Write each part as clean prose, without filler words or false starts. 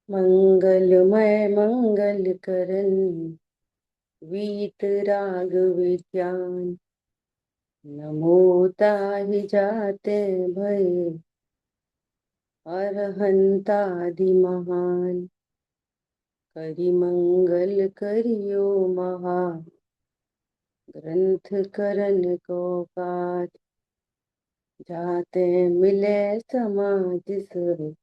मंगलमय मंगल करन वीतराग विज्ञान। नमो ताहि जाते भय अरहंतादि महान। करि मंगल करियो महा ग्रंथ करन को काज। जाते मिले समाज सब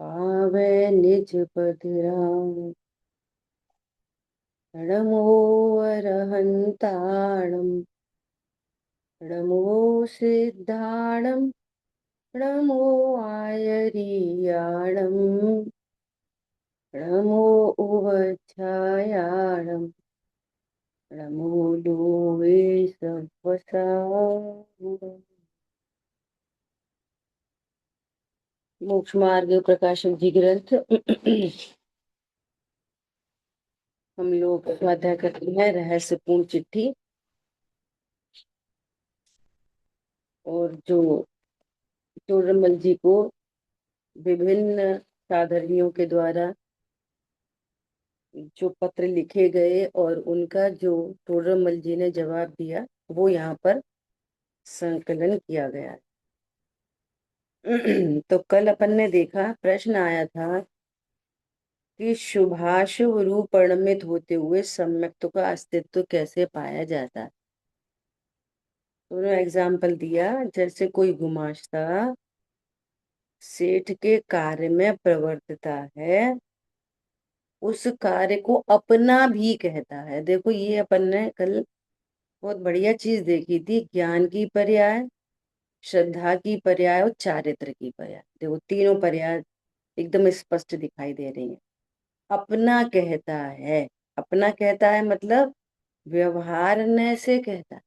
पावे निज पद राम। नमो अरहंताणं नमो सिद्धाणं नमो आयर्याणं नमो उवध्यायाणं नमो लोवे सवसानम्। मोक्ष मार्ग प्रकाशक जी ग्रंथ हम लोग स्वाध्याय करते हैं रहस्यपूर्ण चिट्ठी। और जो टोडरमल जी को विभिन्न साधर्मियों के द्वारा जो पत्र लिखे गए और उनका जो टोडरमल जी ने जवाब दिया वो यहाँ पर संकलन किया गया है। तो कल अपन ने देखा, प्रश्न आया था कि शुभाशुभ रूप परिणमित होते हुए सम्यक्त्व का अस्तित्व कैसे पाया जाता है। तो उन्होंने एग्जाम्पल दिया, जैसे कोई गुमाश्ता सेठ के कार्य में प्रवर्तता है, उस कार्य को अपना भी कहता है। देखो ये अपन ने कल बहुत बढ़िया चीज देखी थी, ज्ञान की पर्याय, श्रद्धा की पर्याय और चारित्र की पर्याय। देखो तीनों पर्याय एकदम स्पष्ट दिखाई दे रही हैं। अपना कहता है, अपना कहता है मतलब व्यवहार न से कहता है।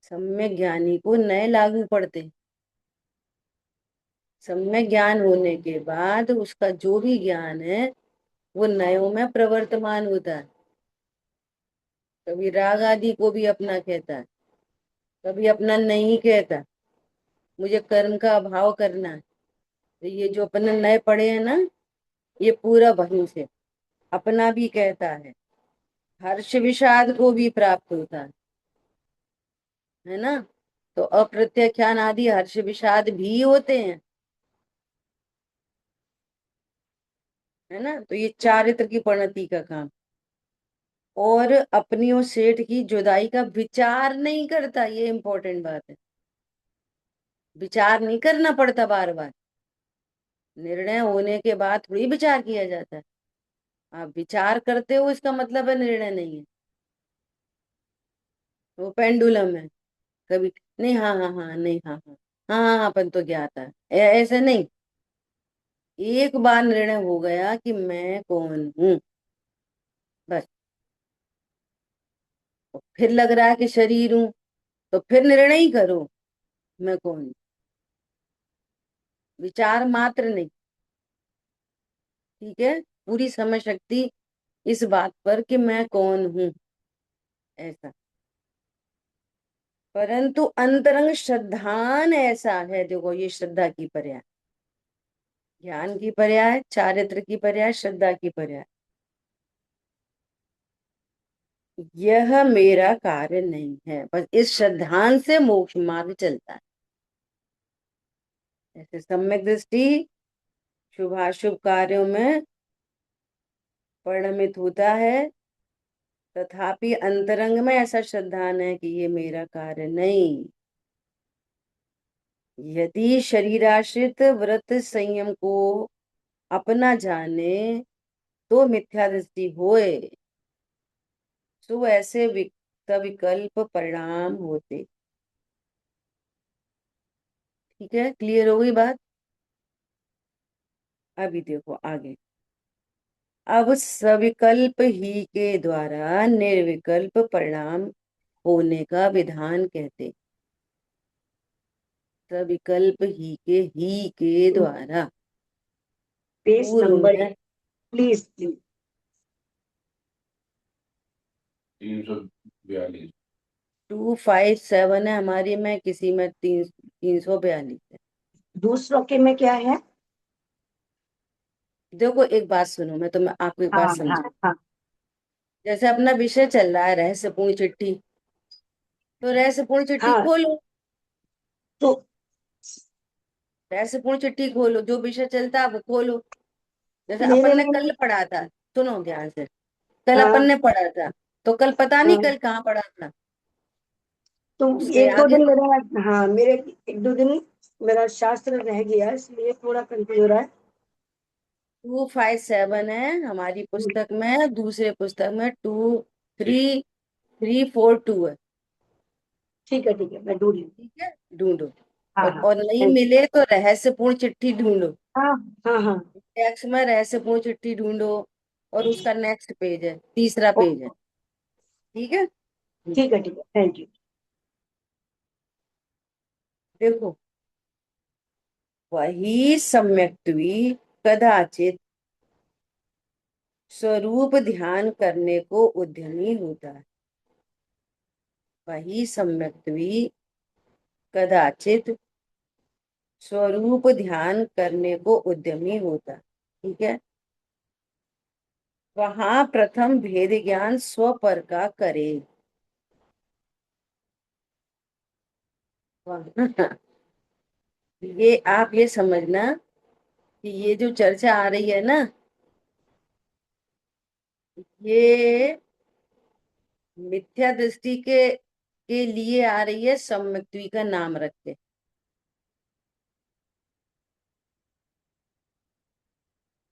सम्यक ज्ञानी को नए लागू पड़ते, सम्यक ज्ञान होने के बाद उसका जो भी ज्ञान है वो नयों में प्रवर्तमान होता है। कभी राग आदि को भी अपना कहता है, कभी अपना नहीं कहता। मुझे कर्म का अभाव करना है, तो ये जो अपने नए पढ़े हैं ना, ये पूरा वहीं से अपना भी कहता है। हर्ष विषाद को भी प्राप्त होता है ना। तो अप्रत्याख्यान आदि हर्ष विषाद भी होते हैं, है ना। तो ये चारित्र की परिणति का काम। और अपनी और सेठ की जुदाई का विचार नहीं करता, ये इंपॉर्टेंट बात है। विचार नहीं करना पड़ता बार बार, निर्णय होने के बाद थोड़ी विचार किया जाता है। आप विचार करते हो इसका मतलब है निर्णय नहीं है। वो पेंडुलम है, कभी नहीं, हाँ हाँ हाँ, नहीं, हाँ हाँ, हाँ हाँ हाँ, अपन तो ज्ञाता है, ऐसे नहीं। एक बार निर्णय हो गया कि मैं कौन हूं, बस। और फिर लग रहा है कि शरीर हूं, तो फिर निर्णय ही करो मैं कौन हूं। विचार मात्र नहीं। ठीक है, पूरी समझ शक्ति इस बात पर कि मैं कौन हूं, ऐसा। परंतु अंतरंग श्रद्धान ऐसा है। देखो ये श्रद्धा की पर्याय, ज्ञान की पर्याय, चारित्र की पर्याय, श्रद्धा की पर्याय। यह मेरा कार्य नहीं है, बस इस श्रद्धान से मोक्ष मार्ग चलता है। ऐसे सम्यक दृष्टि शुभाशुभ कार्यों में परिणमित होता है, तथापि अंतरंग में ऐसा श्रद्धान है कि ये मेरा कार्य नहीं। यदि शरीराश्रित व्रत संयम को अपना जाने तो मिथ्या दृष्टि होए, सो ऐसे विकल्प परिणाम होते। ठीक है, क्लियर हो गई बात। अभी देखो आगे। अब सविकल्प ही के द्वारा निर्विकल्प परिणाम होने का विधान कहते। सविकल्प ही के द्वारा पेज पूर्व नंबर में प्लीज प्लीज। 342। 257 है हमारी में, किसी में 342 है। दूसरों के में क्या है? देखो एक बात सुनो, मैं तुम्हें आपको एक बात हाँ हाँ समझा। हाँ। जैसे अपना विषय चल रहा है रहस्यपूर्ण चिट्ठी, तो रहस्यपूर्ण चिट्ठी हाँ खोलो। तो रहस्यपूर्ण चिट्ठी खोलो, जो विषय चलता है वो खोलो। जैसे मेरे अपन ने में कल नहीं। पढ़ा था, सुनो ध्यान से। कल अपन हाँ ने पढ़ा था, तो कल पता नहीं हाँ। कल कहाँ पढ़ा था। तो उसका एक दो याद है? दिन मेरा, हाँ मेरे एक दो दिन मेरा शास्त्र रह गया, इसलिए थोड़ा कंफ्यूज हो रहा है। 257 है हमारी पुस्तक में, दूसरे पुस्तक में 23342 है। ठीक है, मैं ढूंढ लूँ। ठीक है, ढूंढो। हाँ हाँ। और नहीं थैंक मिले तो रहस्यपूर्ण चिट्ठी ढूंढो। हाँ हाँ हाँ। टेक्स्ट में रहस्यपूर्ण चिट्ठी ढूंढो, और उसका नेक्स्ट पेज है, तीसरा ओ, पेज है। ठीक है। ठीक है, थैंक यू। देखो, वही सम्यक्तवी कदाचित स्वरूप ध्यान करने को उद्यमी होता है। वही सम्यक्तवी कदाचित स्वरूप ध्यान करने को उद्यमी होता है। ठीक है। वहां प्रथम भेद ज्ञान स्व पर का करे। वहाँ- ये आप ये समझना कि ये जो चर्चा आ रही है ना, ये मिथ्या दृष्टि के लिए आ रही है, सम्यक्तवी का नाम रख के।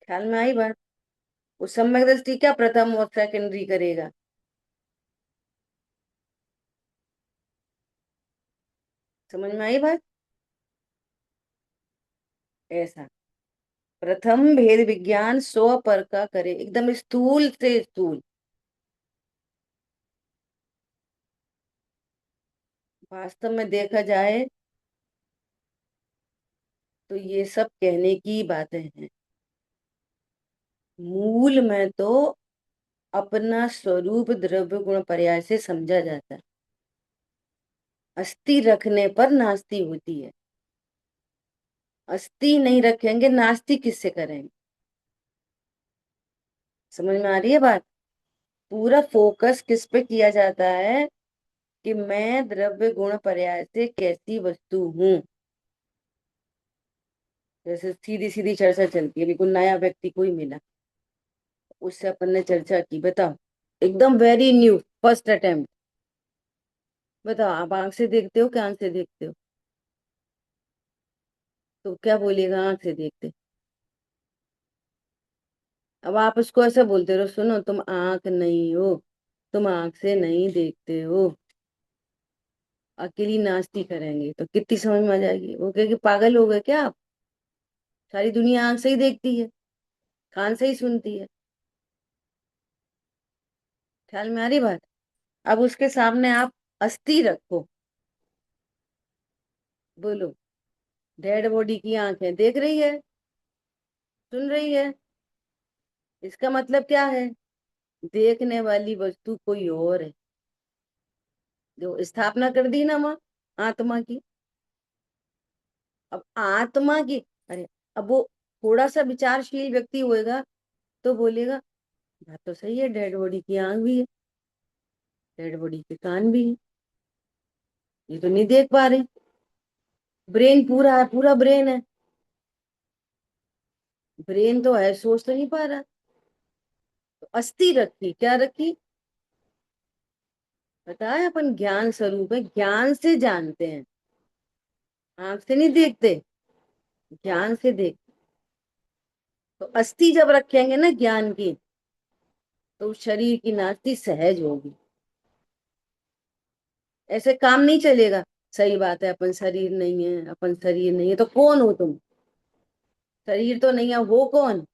ख्याल में आई बात? वो सम्यक दृष्टि क्या प्रथम और सेकेंडरी करेगा? समझ में आई बात? ऐसा प्रथम भेद विज्ञान स्व पर का करे, एकदम स्थूल से स्थूल। वास्तव में देखा जाए तो ये सब कहने की बातें हैं। मूल में तो अपना स्वरूप द्रव्य गुण पर्याय से समझा जाता है। अस्थि रखने पर नास्ति होती है। अस्थि नहीं रखेंगे, नास्ति किससे करेंगे? समझ में आ रही है बात? पूरा फोकस किस पे किया जाता है कि मैं द्रव्य गुण पर्याय से कैसी वस्तु हूँ। जैसे सीधी सीधी चर्चा चलती है, बिल्कुल नया व्यक्ति कोई मिला, उससे अपन ने चर्चा की, बताओ, एकदम वेरी न्यू, फर्स्ट अटेम्प्ट। बताओ, आप आंख से देखते हो, क्या आंख से देखते हो? तो क्या बोलिएगा आंख से देखते। अब आप उसको ऐसे बोलते रहो, सुनो तुम आंख नहीं हो, तुम आंख से नहीं देखते हो, अकेली नास्ती करेंगे तो कितनी समझ में आ जाएगी। वो कहेगी पागल हो गए क्या आप, सारी दुनिया आंख से ही देखती है, कान से ही सुनती है। ख्याल में आ रही बात? अब उसके सामने आप अस्थि रखो, बोलो, डेड बॉडी की आंखें देख रही है, सुन रही है, इसका मतलब क्या है? देखने वाली वस्तु कोई और है, जो स्थापना कर दी ना माँ, आत्मा की। अब आत्मा की, अरे, अब वो थोड़ा सा विचारशील व्यक्ति होएगा तो बोलेगा बात तो सही है, डेड बॉडी की आंख भी है, डेड बॉडी के कान भी है, ये तो नहीं देख पा रहे। ब्रेन पूरा है, पूरा ब्रेन है, ब्रेन तो है, सोच तो नहीं पा रहा। तो अस्थि रखी, क्या रखी? पता है अपन ज्ञान स्वरूप है, ज्ञान से जानते हैं, आंख से नहीं देखते, ज्ञान से देख। तो अस्थि जब रखेंगे ना ज्ञान की, तो शरीर की नास्ति सहज होगी। ऐसे काम नहीं चलेगा। सही बात है, अपन शरीर नहीं है, अपन शरीर नहीं है, तो कौन हो तुम? शरीर तो नहीं है, वो कौन?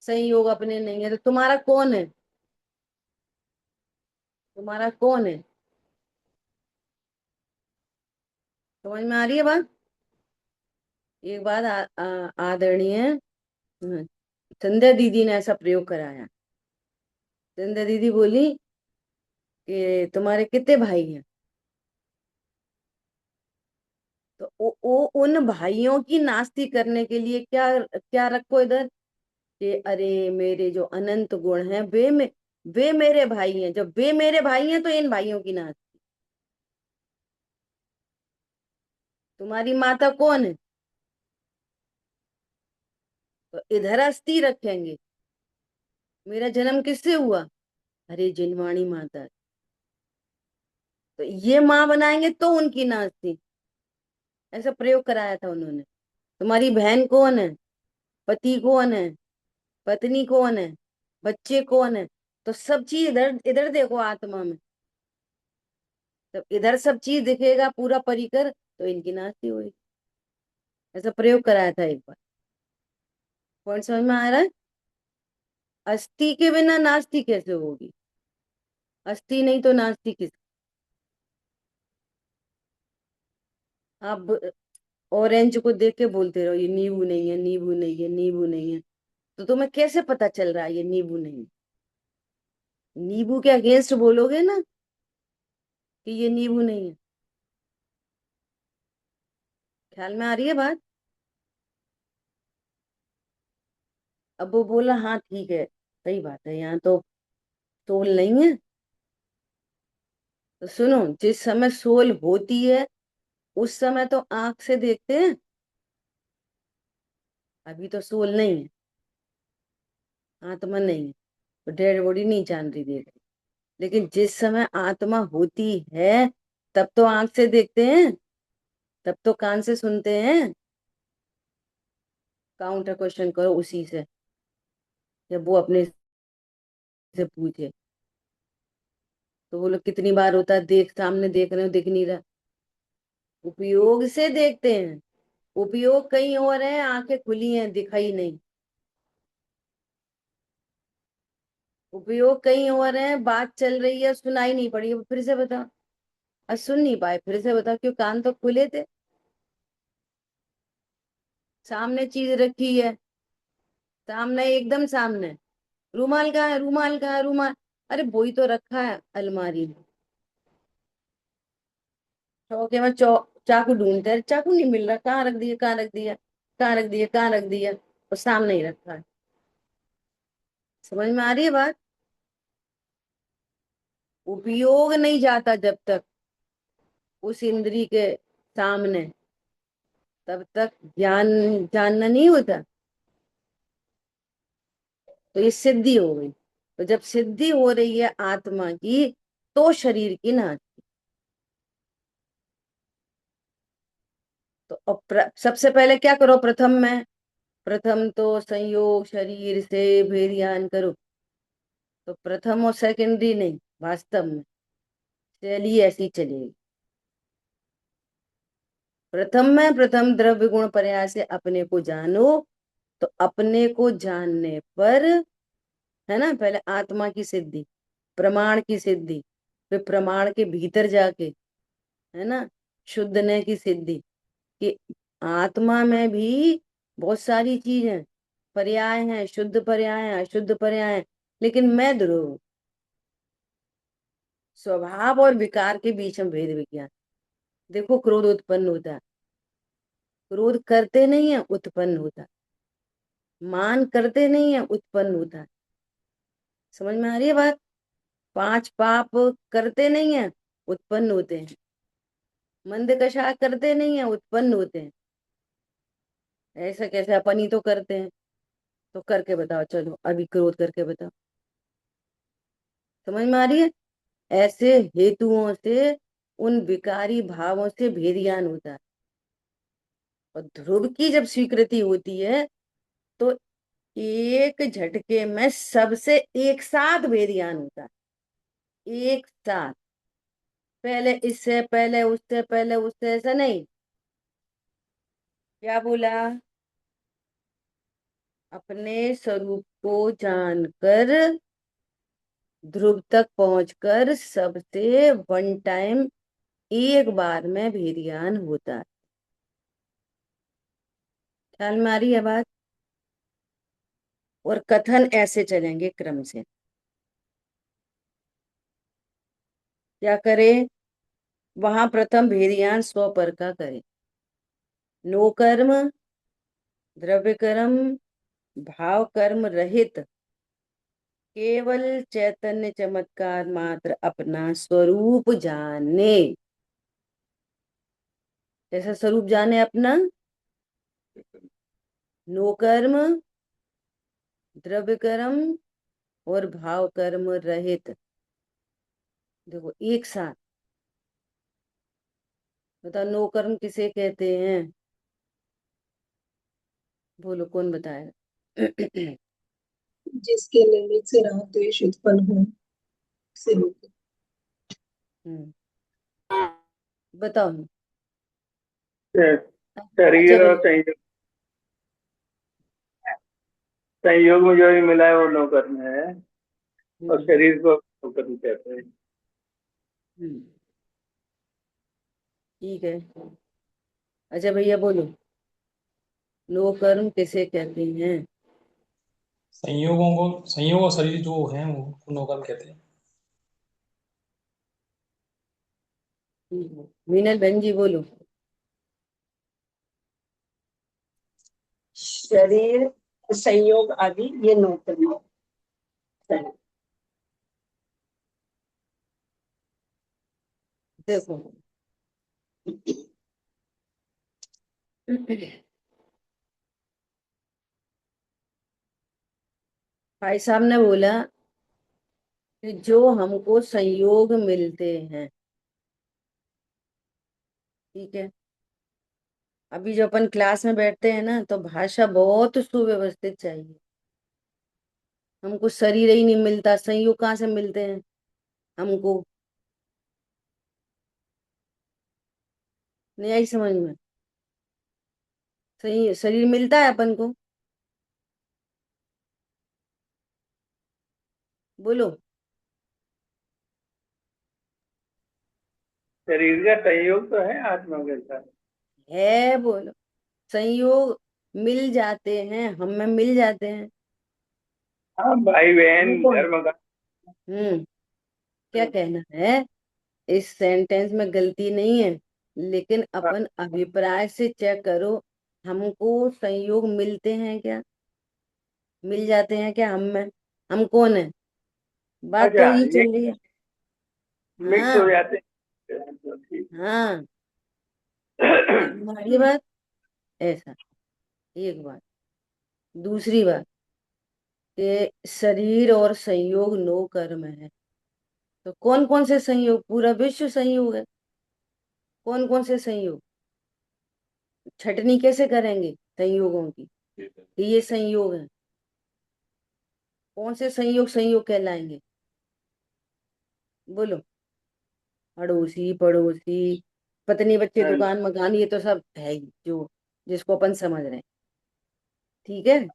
संयोग अपने नहीं है, तो तुम्हारा कौन है? तुम्हारा कौन है? समझ में आ रही है बात? एक बात आदरणीय संध्या दीदी ने ऐसा प्रयोग कराया। संध्या दीदी बोली कि तुम्हारे कितने भाई हैं? तो उन भाइयों की नास्ती करने के लिए क्या क्या रखो इधर, कि अरे मेरे जो अनंत गुण हैं वे मेरे भाई हैं, जब वे मेरे भाई हैं तो इन भाइयों की नास्ती। तुम्हारी माता कौन है? तो इधर अस्थि रखेंगे। मेरा जन्म किससे हुआ? अरे जिनवाणी माता है। तो ये माँ बनाएंगे तो उनकी नास्ती। ऐसा प्रयोग कराया था उन्होंने। तुम्हारी बहन कौन है? पति कौन है? पत्नी कौन है? बच्चे कौन है? तो सब चीज इधर इधर देखो आत्मा में। जब इधर सब चीज दिखेगा पूरा परिकर, तो इनकी नास्ती हुई। ऐसा प्रयोग कराया था एक बार। पॉइंट समझ में आ रहा है? अस्थि के बिना नास्ती कैसे होगी? अस्थि नहीं तो नास्ती किस? आप ऑरेंज को देख के बोलते रहो ये नींबू नहीं है, नींबू नहीं है, नींबू नहीं है। तो तुम्हें कैसे पता चल रहा है ये नींबू नहीं है? नींबू के अगेंस्ट बोलोगे ना कि ये नींबू नहीं है। ख्याल में आ रही है बात? अब वो बोला हाँ ठीक है, सही बात है, यहाँ तो तोल नहीं है। तो सुनो, जिस समय सोल होती है उस समय तो आंख से देखते हैं। अभी तो सोल नहीं है, आत्मा नहीं है, तो डेड बॉडी नहीं जान रही देख रही। लेकिन जिस समय आत्मा होती है तब तो आंख से देखते हैं, तब तो कान से सुनते हैं। काउंटर क्वेश्चन करो उसी से, जब वो अपने से पूछे तो बोलो कितनी बार होता है, देख सामने देख रहे हो दिख नहीं रहा। उपयोग से देखते हैं। उपयोग कहीं और है, आंखें खुली हैं दिखाई नहीं। उपयोग कहीं और है, बात चल रही है सुनाई नहीं पड़ी, वो फिर से बता। सुन नहीं पाए, फिर से बता, क्यों? कान तो खुले थे। सामने चीज रखी है, सामने एकदम सामने। रूमाल कहाँ है? रूमाल कहाँ है? रूमाल, अरे वही तो रखा है अलमारी में। चौके में चाकू ढूंढते हैं, चाकू नहीं मिल रहा, कहाँ रख दिया, कहाँ रख दिया, कहाँ रख दिया, कहाँ रख दिया, और सामने ही रखा है। समझ में आ रही है बात? उपयोग नहीं जाता जब तक उस इंद्री के सामने, तब तक ज्ञान जानना नहीं होता। तो ये सिद्धि हो गई। तो जब सिद्धि हो रही है आत्मा की, तो शरीर की ना। तो अब सबसे पहले क्या करो प्रथम में? प्रथम तो संयोग शरीर से भेदियान करो। तो प्रथम और सेकेंडरी नहीं, वास्तव में चलिए ऐसी चलेगी। प्रथम में प्रथम द्रव्य गुण पर्याय से अपने को जानो। तो अपने को जानने पर, है ना, पहले आत्मा की सिद्धि, प्रमाण की सिद्धि, फिर प्रमाण के भीतर जाके, है ना, शुद्धने की सिद्धि, कि आत्मा में भी बहुत सारी चीज है, पर्याय हैं, शुद्ध पर्याय हैं, अशुद्ध पर्याय हैं, लेकिन मैं ध्रुव हूं। स्वभाव और विकार के बीच में भेद विज्ञान। देखो क्रोध उत्पन्न होता है, क्रोध करते नहीं है, उत्पन्न होता है। मान करते नहीं है, उत्पन्न होता है। समझ में आ रही है बात? पांच पाप करते नहीं है, उत्पन्न होते हैं। मंद कषाय करते नहीं है, उत्पन्न होते हैं। ऐसा कैसे? अपन ही तो करते हैं। तो करके बताओ, चलो अभी क्रोध करके बताओ। समझ में आ रही है? ऐसे हेतुओं से, उन विकारी भावों से भेद ज्ञान होता है। और ध्रुव की जब स्वीकृति होती है तो एक झटके में सबसे एक साथ भेद ज्ञान होता है। एक साथ, पहले इससे, पहले उससे, पहले उससे, ऐसा नहीं। क्या बोला? अपने स्वरूप को जानकर, ध्रुव तक पहुंचकर सबसे वन टाइम, एक बार में भेद ज्ञान होता है। ख्याल में आ रही है बात? और कथन ऐसे चलेंगे क्रम से। क्या करे? वहां प्रथम भेद ज्ञान स्व पर का करे। नो कर्म, द्रव्य कर्म, भाव कर्म रहित, केवल चैतन्य चमत्कार मात्र अपना स्वरूप जाने। कैसा स्वरूप जाने अपना? नो कर्म, द्रव्य कर्म और भाव कर्म रहित। देखो एक साथ बताओ, नो कर्म किसे कहते हैं? बोलो, कौन बताएगा? जिसके निमित्त से राग द्वेष उत्पन्न हो से रोके। हम्म, बताओ। अच्छा शरीर और भैया। संयोग, संयोग में जो भी मिला है वो नौकर्म है। और हम्म शरीर को नौकर्म कहते हैं। हम्म, ठीक है। अच्छा भैया बोलो, नो कर्म किसे कहते हैं? संयोगों को, संयोग और शरीर जो हैं वो नौकर्म कहते हैं। मीनल बहन जी बोलो। शरीर, संयोग आदि ये नौकरी है। देखो भाई साहब ने बोला कि जो हमको संयोग मिलते हैं, ठीक है। अभी जो अपन क्लास में बैठते हैं ना, तो भाषा बहुत सुव्यवस्थित चाहिए। हमको शरीर ही नहीं मिलता, संयोग कहाँ से मिलते हैं हमको? नहीं आई समझ में? सही, शरीर मिलता है अपन को? बोलो। शरीर का संयोग तो है आत्मा के साथ। है, बोलो। संयोग मिल जाते हैं, हम में मिल जाते हैं। हाँ, भाई बहन हम कौन? धर्म का। हम्म, क्या कहना है? इस सेंटेंस में गलती नहीं है, लेकिन अपन अभिप्राय से चेक करो। हमको संयोग मिलते हैं क्या? मिल जाते हैं क्या हम में? हम कौन है? बात तो अच्छा, ये ये चल रही है। मिक्स हो हाँ जाते हैं तो ठीक। हाँ, ये तुम्हारी बात। ऐसा, एक बात। दूसरी बात, कि शरीर और संयोग नो कर्म है। तो कौन कौन से संयोग? पूरा विश्व संयोग है। कौन कौन से संयोग? छटनी कैसे करेंगे संयोगों की कि ये संयोग है? कौन से संयोग संयोग कहलाएंगे? बोलो। अड़ोसी पड़ोसी, पत्नी बच्चे हाँ, दुकान मकान, ये तो सब है ही, जो जिसको अपन समझ रहे हैं। ठीक है।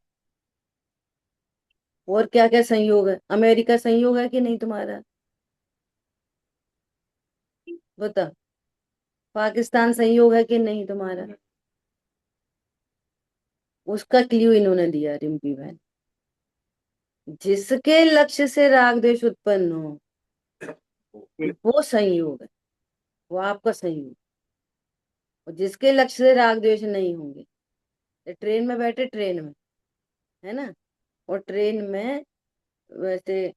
और क्या क्या संयोग है? अमेरिका संयोग है कि नहीं तुम्हारा? बता। पाकिस्तान संयोग है कि नहीं तुम्हारा? उसका क्ल्यू इन्होंने दिया, रिम्पी बहन। जिसके लक्ष्य से राग द्वेष उत्पन्न हो, वो संयोग है, वो आपका संयोग। और जिसके लक्ष्य से राग द्वेष नहीं होंगे, तो ट्रेन में बैठे, ट्रेन में, है ना, और ट्रेन में वैसे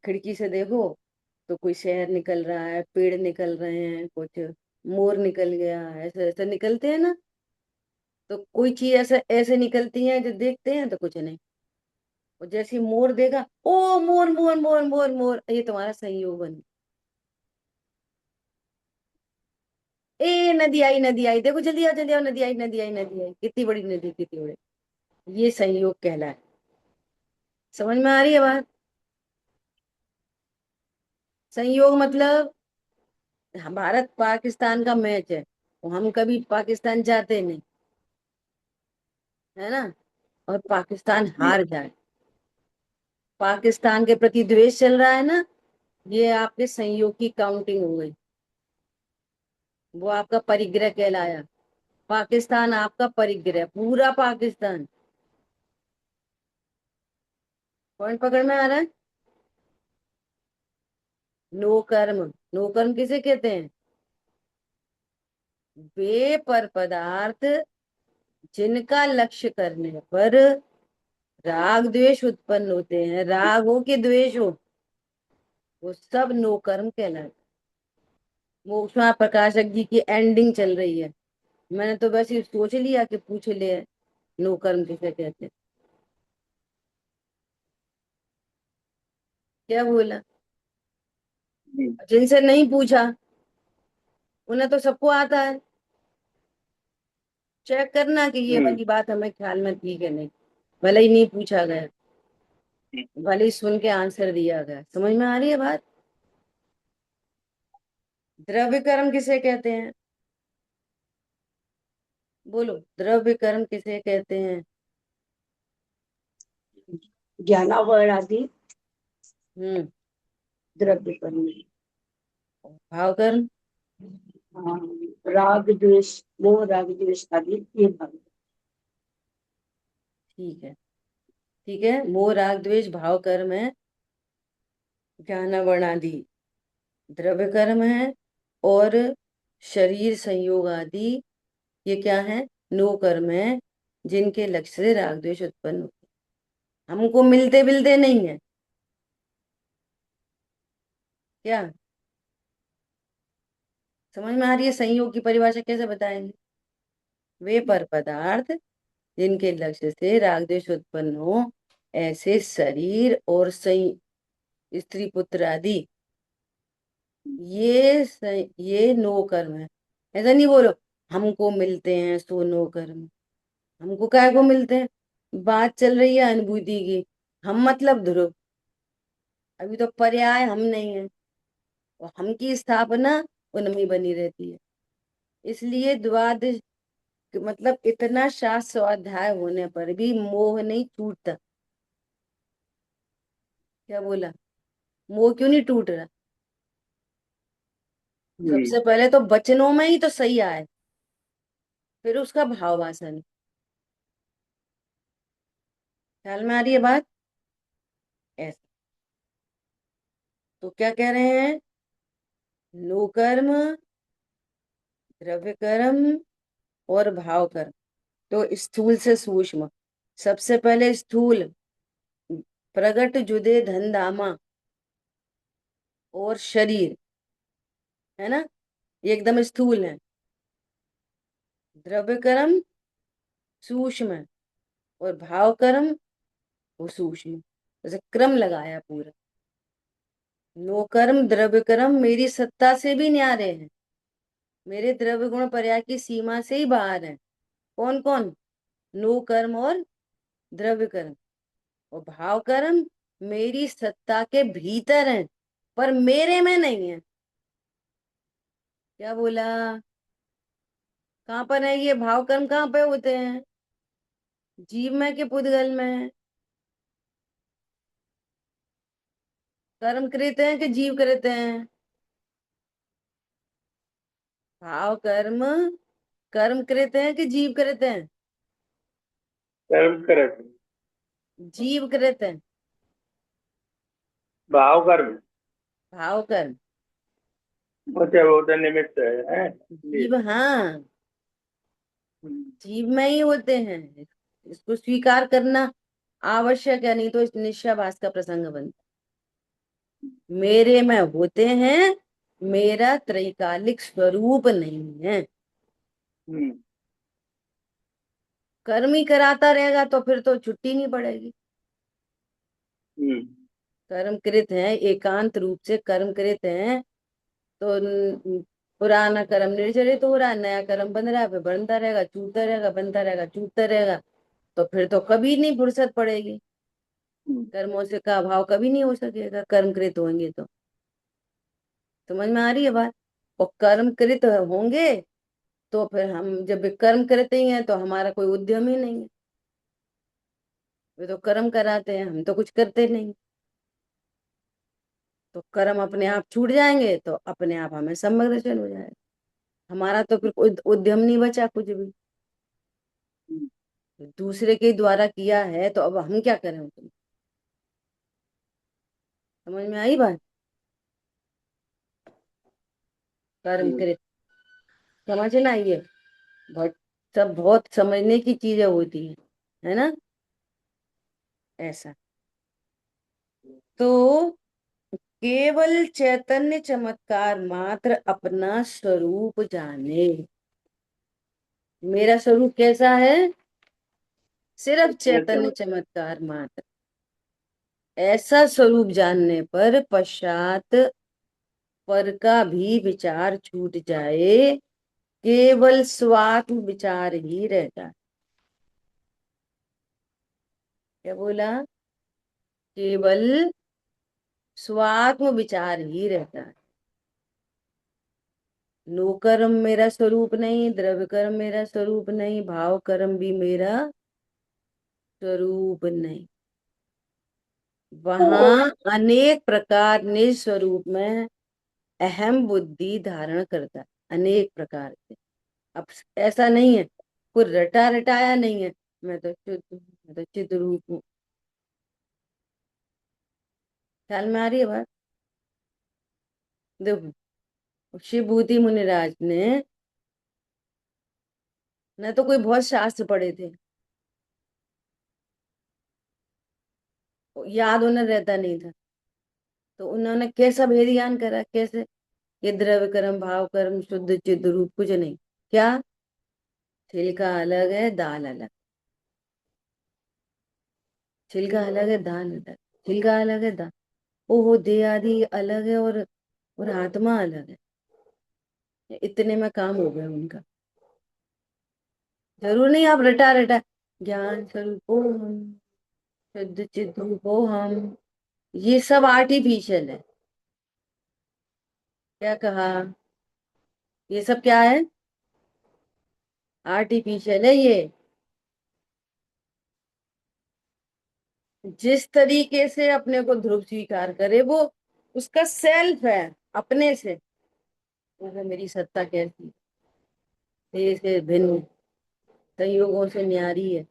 खिड़की से देखो तो कोई शहर निकल रहा है, पेड़ निकल रहे हैं, कुछ मोर निकल गया, ऐसे ऐसे निकलते हैं ना। तो कोई चीज ऐसे ऐसे निकलती है जो देखते हैं तो कुछ नहीं। और जैसे ही मोर देखा, ओ मोर मोर मोर मोर मोर, ये तुम्हारा संयोग बन गया। ए नदी आई, नदी आई, देखो जल्दी आओ जल्दी आओ, नदी आई नदी आई नदी आई, कितनी बड़ी नदी, कितनी बड़ी। ये संयोग कहलाए। समझ में आ रही है बात? संयोग मतलब, भारत पाकिस्तान का मैच है, तो हम कभी पाकिस्तान जाते नहीं, है ना, और पाकिस्तान हार जाए, पाकिस्तान के प्रति द्वेष चल रहा है ना, ये आपके संयोग की काउंटिंग हो गई। वो आपका परिग्रह कहलाया। पाकिस्तान आपका परिग्रह, पूरा पाकिस्तान। पॉइंट पकड़ में आ रहा है? नो कर्म, नो कर्म किसे कहते हैं? वे पर पदार्थ जिनका लक्ष्य करने पर राग द्वेष उत्पन्न होते हैं, राग हो कि द्वेष हो, वो सब नो कर्म कहलाते। मोक्षमा प्रकाशक जी की एंडिंग चल रही है, मैंने तो बस ये सोच लिया कि पूछ ले नो कर्म किसे कहते हैं। क्या बोला? जिनसे नहीं पूछा उन्हें तो सबको आता है। चेक करना कि ये वाली बात हमें ख्याल में थी कि नहीं, भले ही नहीं पूछा गया, भले ही सुन के आंसर दिया गया। समझ में आ रही है बात? द्रव्य कर्म किसे कहते हैं? बोलो, द्रव्य कर्म किसे कहते हैं? ज्ञानावरण आदि हम्म। द्रव्य कर्म। भाव कर्म? हाँ, राग द्वेष, मोह राग द्वेष आदि ये भाव। ठीक है, ठीक है। मोह राग द्वेष भाव कर्म है, ज्ञानावरण आदि द्रव्य कर्म है, और शरीर संयोग आदि ये क्या है? नो कर्म है, जिनके लक्ष्य से राग द्वेष उत्पन्न होते हैं। हमको मिलते मिलते नहीं है क्या? समझ में आ रही है? संयोग की परिभाषा कैसे बताएंगे? वे पर पदार्थ जिनके लक्ष्य से राग द्वेष उत्पन्न हो, ऐसे शरीर और स्त्री पुत्र आदि, ये नो कर्म है। ऐसा नहीं बोलो हमको मिलते हैं सो नो कर्म। हमको काय को मिलते हैं? बात चल रही है अनुभूति की। हम मतलब ध्रुव, अभी तो पर्याय हम नहीं है, और हम की स्थापना उनमें बनी रहती है। इसलिए द्वादश मतलब इतना शास्त्र स्वाध्याय होने पर भी मोह नहीं टूटता। क्या बोला? मोह क्यों नहीं टूट रहा? सबसे पहले तो वचनों में ही तो सही आए, फिर उसका भाववासन। ख्याल में आ रही है बात? ऐसा तो क्या कह रहे हैं? नो कर्म, द्रव्य कर्म और भाव कर्म। तो स्थूल से सूक्ष्म, सबसे पहले स्थूल, प्रगट जुदे धन धामा और शरीर, है ना, ये एकदम स्थूल है। द्रव्य कर्म सूक्ष्म है, और भाव कर्म वो सूक्ष्म। जैसे क्रम लगाया पूरा। नो कर्म द्रव्य कर्म मेरी सत्ता से भी न्यारे हैं, मेरे द्रव्य गुण पर्याय की सीमा से ही बाहर है। कौन कौन? नो कर्म और द्रव्य कर्म। और भाव कर्म मेरी सत्ता के भीतर है, पर मेरे में नहीं है। क्या बोला? कहाँ पर है ये भाव कर्म? कहाँ पे होते हैं? जीव में के पुद्गल में है? कर्म कृत हैं कि जीव कृत हैं? भाव कर्म कर्म कृत हैं कि जीव कृत हैं? कर्म करत जीव कृत हैं। भाव कर्म। भाव कर्म अच्छा, वो तो निमित्त है इसलिए। जीव, हाँ, जीव में ही होते हैं। इसको स्वीकार करना आवश्यक है, नहीं तो इस निश्चयाभास का प्रसंग बनता। मेरे में होते हैं, मेरा त्रैकालिक स्वरूप नहीं है। हम्म। कर्म ही कराता रहेगा तो फिर तो छुट्टी नहीं पड़ेगी। हम्म। कर्म कृत है, एकांत रूप से कर्म कृत है, तो पुराना कर्म निर्जरित हो रहा है, नया कर्म बन रहा है, फिर बनता रहेगा, चूता रहेगा, बनता रहेगा, चूता रहेगा। तो फिर तो कभी नहीं फुर्सत पड़ेगी, कर्मों से का अभाव कभी नहीं हो सकेगा, कर्मकृत होंगे तो। समझ में आ रही है बात? और कर्मकृत होंगे तो फिर हम जब कर्म करते ही हैं तो हमारा कोई उद्यम ही नहीं है। वे तो कर्म कराते हैं, हम तो कुछ करते नहीं। तो कर्म अपने आप छूट जाएंगे तो अपने आप हमें सम्यग्दर्शन हो जाएगा। हमारा तो फिर कोई उद्यम नहीं बचा कुछ भी। दूसरे के द्वारा किया है तो अब हम क्या करें उसमें? समझ में आई बात? कर्म कृत, समझ ना ये बहुत सब बहुत समझने की चीजें होती है ना, ऐसा। तो केवल चैतन्य चमत्कार मात्र अपना स्वरूप जाने। मेरा स्वरूप कैसा है? सिर्फ चैतन्य चमत्कार मात्र। ऐसा स्वरूप जानने पर पश्चात पर का भी विचार छूट जाए, केवल स्वात्म विचार ही रहता है। क्या बोला? केवल स्वात्म विचार ही रहता है। नो कर्म मेरा स्वरूप नहीं, द्रव्य कर्म मेरा स्वरूप नहीं, भाव कर्म भी मेरा स्वरूप नहीं। वहां अनेक प्रकार निज स्वरूप में अहम बुद्धि धारण करता है, अनेक प्रकार से। अब ऐसा नहीं है, कोई रटा रटाया नहीं है, मैं तो शुद्ध हूँ, मैं तो चित रूप हूँ। ख्याल में आ रही है बात? देखो, शिव भूति मुनिराज ने न तो कोई बहुत शास्त्र पढ़े थे, याद उन्हें रहता नहीं था, तो उन्होंने कैसा भेद ज्ञान करा? कैसे? ये द्रव्य कर्म, भाव कर्म, शुद्ध चिद्ध रूप कुछ नहीं। क्या? छिलका अलग है, दाल अलग। छिलका अलग है, दाल अलग। छिलका अलग है, दाल। ओहो, देह आदि अलग है, और आत्मा अलग है। इतने में काम हो गया उनका। जरूर नहीं आप रटा रटा ज्ञान स्वरूप हम, शुद्ध चिद्ध रूप हम, ये सब आर्टिफिशियल है। क्या कहा? ये सब क्या है? आर्टिफिशियल है ये। जिस तरीके से अपने को ध्रुव स्वीकार करे, वो उसका सेल्फ है, अपने से। वो है मेरी सत्ता कैसी, देह से भिन्न, संयोगों से न्यारी है।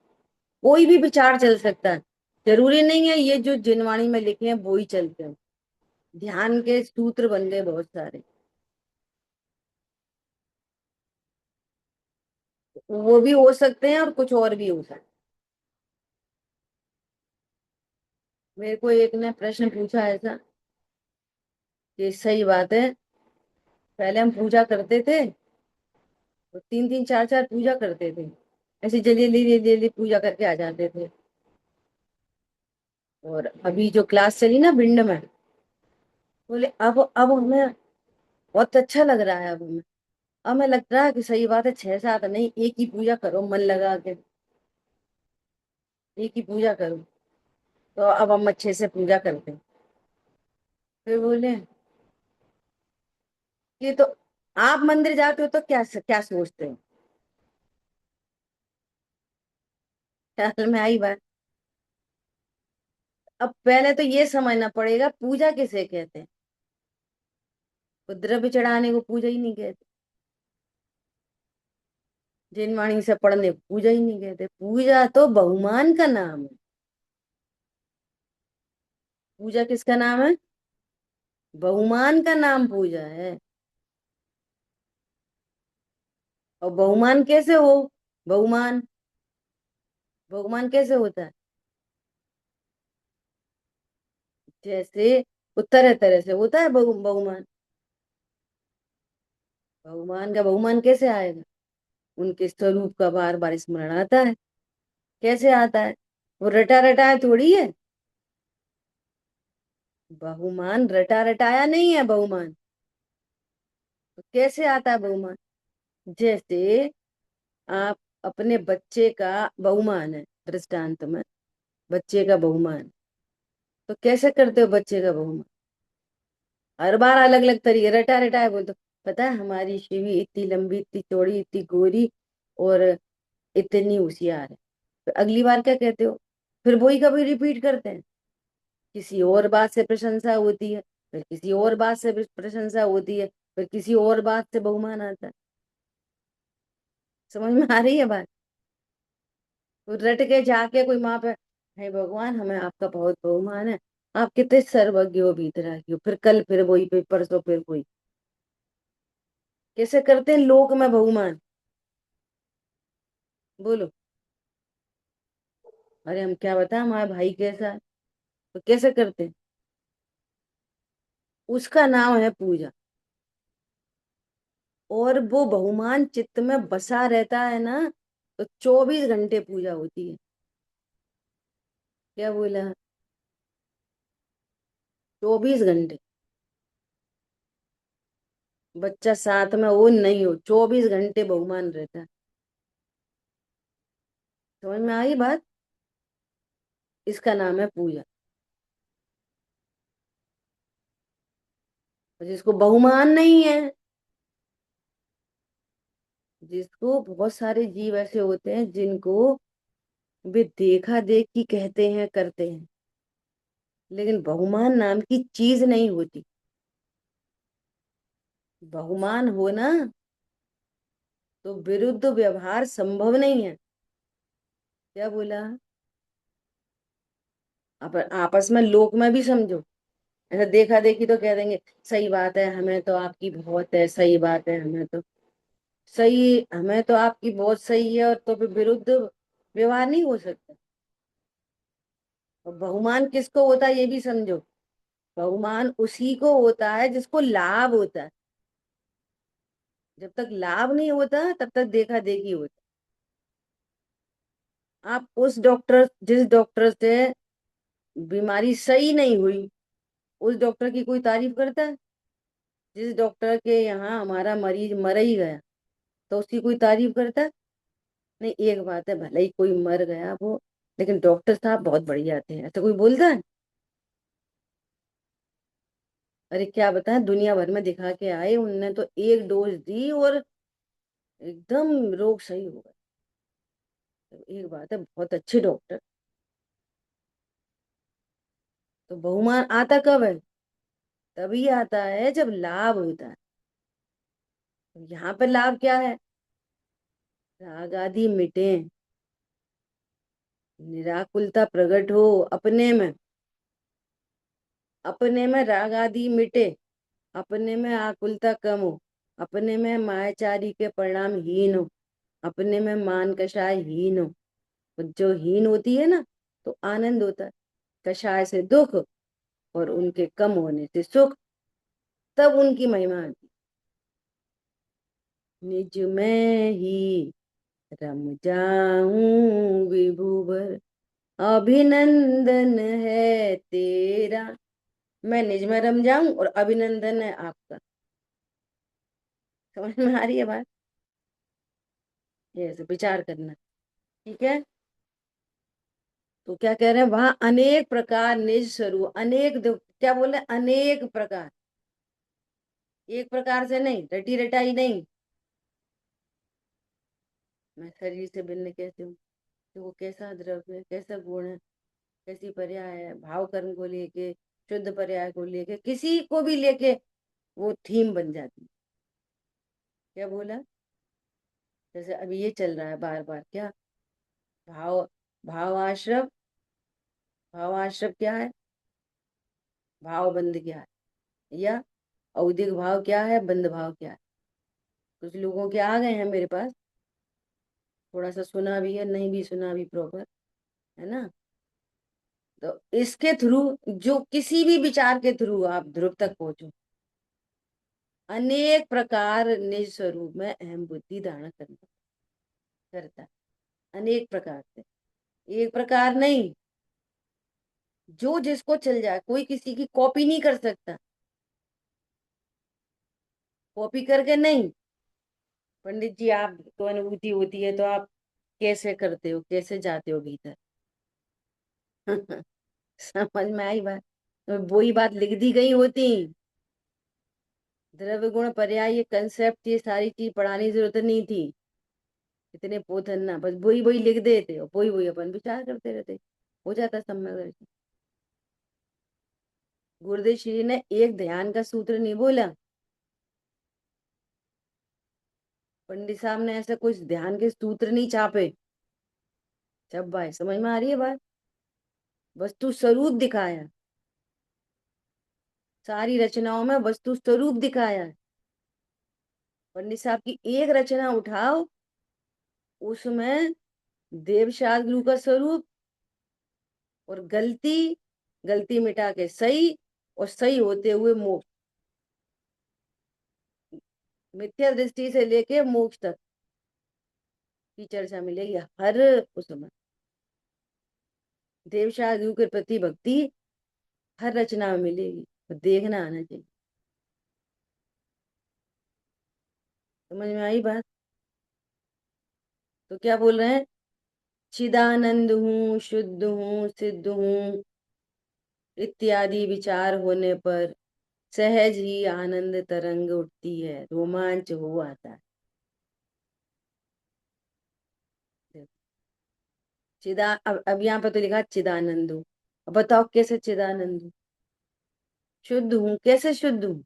कोई भी विचार चल सकता है, जरूरी नहीं है ये जो जिनवाणी में लिखे हैं वो ही चलते हैं। ध्यान के सूत्र बन गए बहुत सारे, वो भी हो सकते हैं और कुछ और भी हो सकता है। मेरे को एक ने प्रश्न पूछा ऐसा कि सही बात है, पहले हम पूजा करते थे, तो 3 3 4 4 पूजा करते थे, ऐसे जल्दी जल्दी जल्दी पूजा करके आ जाते थे। और अभी जो क्लास चली ना भिंड में, बोले अब हमें बहुत अच्छा लग रहा है। अब हमें लग रहा है कि सही बात है, 6 7 नहीं, एक ही पूजा करो मन लगा के, एक ही पूजा करो। तो अब हम अच्छे से पूजा करते हैं। फिर बोले कि तो आप मंदिर जाते हो तो क्या क्या सोचते हो? ख्याल में आई बात? अब पहले तो ये समझना पड़ेगा पूजा किसे कहते हैं। तो द्रव्य चढ़ाने को पूजा ही नहीं कहते, जिनवाणी से पढ़ने को पूजा ही नहीं कहते। पूजा तो बहुमान का नाम है। पूजा किसका नाम है? बहुमान का नाम पूजा है। और बहुमान कैसे हो? बहुमान, बहुमान कैसे होता है? जैसे वो तरह तरह से होता है बहुमान। बहुमान का बहुमान कैसे आएगा? उनके स्वरूप का बार बार स्मरण आता है। कैसे आता है? वो रटा रटाया थोड़ी है। बहुमान रटा रटाया नहीं है बहुमान। तो कैसे आता है बहुमान? जैसे आप अपने बच्चे का बहुमान है, दृष्टांत में बच्चे का बहुमान, तो कैसे करते हो बच्चे का बहुमान? हर बार अलग अलग तरीके रटा रटाए बोल, तो पता है हमारी शिवी इतनी लंबी, इतनी चौड़ी, इतनी गोरी, और इतनी होशियार है। तो अगली बार क्या कहते हो? फिर वही कभी रिपीट करते हैं। किसी और बात से प्रशंसा होती है, फिर किसी और बात से प्रशंसा होती है, फिर किसी और बात से बहुमान आता है। समझ में आ रही है बात? तो रट के जाके कोई माँ पे, हे भगवान हमें आपका बहुत बहुमान है, आप कितने सर्वज्ञ हो, भीतरा हो, फिर कल फिर वही, फिर परसों फिर वही। कैसे करते हैं लोक में बहुमान? बोलो। अरे हम क्या बताएं हमारा भाई कैसा है, तो कैसे करते। उसका नाम है पूजा, और वो बहुमान चित्त में बसा रहता है ना, तो 24 घंटे पूजा होती है। क्या बोला? 24 घंटे। बच्चा साथ में वो नहीं हो, 24 घंटे बहुमान रहता है। समझ में आई बात? इसका नाम है पूजा। और जिसको बहुमान नहीं है, जिसको बहुत सारे जीव ऐसे होते हैं जिनको वे देखा देखी कहते हैं करते हैं, लेकिन बहुमान नाम की चीज नहीं होती। बहुमान हो ना, तो विरुद्ध व्यवहार संभव नहीं है। क्या बोला? आपस में लोक में भी समझो। ऐसा देखा देखी तो कह देंगे सही बात है, हमें तो आपकी बहुत है, सही बात है, हमें तो सही, हमें तो आपकी बहुत सही है, और तो फिर विरुद्ध व्यवहार नहीं हो सकता। और बहुमान किसको होता है ये भी समझो। बहुमान उसी को होता है जिसको लाभ होता है। जब तक लाभ नहीं होता तब तक देखा देखी होता। आप उस डॉक्टर, जिस डॉक्टर से बीमारी सही नहीं हुई, उस डॉक्टर की कोई तारीफ करता है? जिस डॉक्टर के यहाँ हमारा मरीज मर ही गया, तो उसकी कोई तारीफ करता है? नहीं। एक बात है, भले ही कोई मर गया वो, लेकिन डॉक्टर साहब बहुत बढ़िया थे, ऐसा कोई बोलता है? अरे क्या बताएं, दुनिया भर में दिखा के आए, उनने तो एक डोज दी और एकदम रोग सही हो गया। तो एक बात है, बहुत अच्छे डॉक्टर। तो बहुमान आता कब है? तभी आता है जब लाभ होता है। तो यहाँ पर लाभ क्या है? राग आदि मिटे, निराकुलता प्रकट हो अपने में, अपने में राग आदि मिटे, अपने में आकुलता कम हो, अपने में मायाचारी के परिणाम हीन हो, अपने में मान कषाय हीन हो। तो जो हीन होती है ना, तो आनंद होता है। कषाय से दुख, और उनके कम होने से सुख, तब उनकी महिमा आती। निज में ही रम जाऊं विभुवर, अभिनंदन है तेरा। मैं निज में रम जाऊं और अभिनंदन है आपका। समझ में आ रही है बात? ये ऐसे विचार करना। ठीक है। तो क्या कह रहे हैं वहां, अनेक प्रकार निज स्वरूप, क्या बोले, अनेक प्रकार। एक प्रकार से नहीं, रटी रटाई नहीं। मैं शरीर से भिन्न कैसे हूँ, तो वो कैसा द्रव्य है, कैसा गुण है, कैसी पर्याय है, भाव कर्म को लेके, शुद्ध पर्याय को लेके, किसी को भी लेके वो थीम बन जाती है। क्या बोला? जैसे अभी ये चल रहा है बार बार, क्या भाव, भावाश्रव। भावाश्रव क्या है? भाव बंध क्या है, या औदिक भाव क्या है, बंध भाव क्या है? कुछ लोगों के आ गए हैं मेरे पास, थोड़ा सा सुना भी है, नहीं भी सुना भी प्रॉपर, है ना। तो इसके थ्रू, जो किसी भी विचार के थ्रू आप ध्रुव तक पहुंचो, अनेक प्रकार निज स्वरूप में अहम बुद्धि धारण करना करता है। अनेक प्रकार से, एक प्रकार नहीं। जो जिसको चल जाए, कोई किसी की कॉपी नहीं कर सकता। कॉपी करके नहीं। पंडित जी, आपको अनुभूति होती है तो आप कैसे करते हो, कैसे जाते हो भीतर? समझ में आई बात? तो वही बात लिख दी गई होती। द्रव्य गुण पर्याय, ये कंसेप्ट, ये सारी चीज पढ़ाने की जरूरत नहीं थी। इतने पोथन ना, बस वही वही लिख देते और वही वही अपन विचार करते रहते, हो जाता सम्यक दर्शन। गुरुदेव श्री ने एक ध्यान का सूत्र नहीं बोला। पंडित साहब ने ऐसा कुछ ध्यान के सूत्र नहीं छापे। जब भाई समझ में आ रही है बात? वस्तु स्वरूप दिखाया, सारी रचनाओं में वस्तु स्वरूप दिखाया है। पंडित साहब की एक रचना उठाओ, उसमें देवशास्त्र गुरु का स्वरूप, और गलती, गलती मिटा के सही, और सही होते हुए मोक्ष, मिथ्या दृष्टि से लेके मोक्ष तक की चर्चा मिलेगी हर उसमें। देवशास्त्र गुरु के प्रति भक्ति हर रचना में मिलेगी, तो देखना आना चाहिए। समझ में आई बात? तो क्या बोल रहे हैं? चिदानंद हूँ, शुद्ध हूँ, सिद्ध हूँ इत्यादि विचार होने पर सहज ही आनंद तरंग उठती है, रोमांच हो आता है। अब यहाँ पे तो लिखा चिदानंद हूँ। अब बताओ कैसे चिदानंद हूँ? शुद्ध हूँ, कैसे शुद्ध हूँ?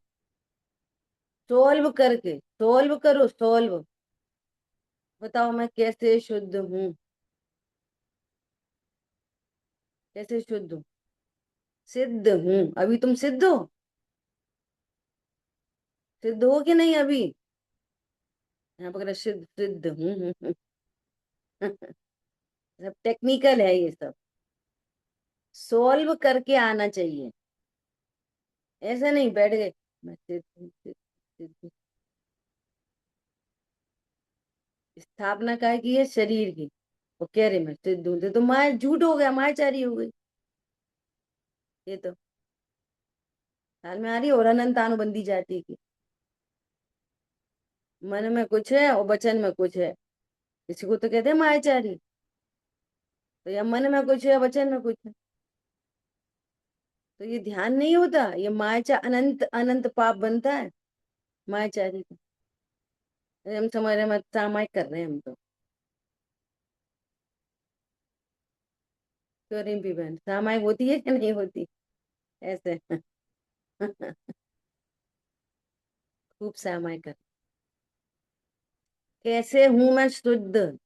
सोल्व करके, सोल्व करो, सोल्व। बताओ मैं कैसे शुद्ध हूँ? कैसे शुद्ध हूँ? सिद्ध हूँ। अभी तुम सिद्ध हो? सिद्ध हो कि नहीं अभी? यहाँ पर सिद्ध, सिद्ध हूँ। सब टेक्निकल है ये सब, सोल्व करके आना चाहिए। ऐसे नहीं बैठ गए मैं सिद्ध हूँ, सिद्ध, सिद्ध हूँ। स्थापना काय की है? शरीर की। वो कह रहे मैं सिद्ध हूँ, तो माया झूठ हो गया, मायाचारी हो गई। ये तो ख्याल में आ रही है। और अनंत अनुबंधी जाति की, मन में कुछ है और वचन में कुछ है, इसी को तो कहते हैं मायाचारी। तो या मन में कुछ है, वचन में कुछ है, तो ये ध्यान नहीं होता, ये मायाचा अनंत अनंत पाप बनता है मायाचारी का। हम समझ रहे हैं, हम सामायिक कर रहे हैं हम तो। क्यों रिम्पी बहन, सामायिक होती है कि नहीं होती? ऐसे खूब सामायिक कर। कैसे हूं मैं शुद्ध,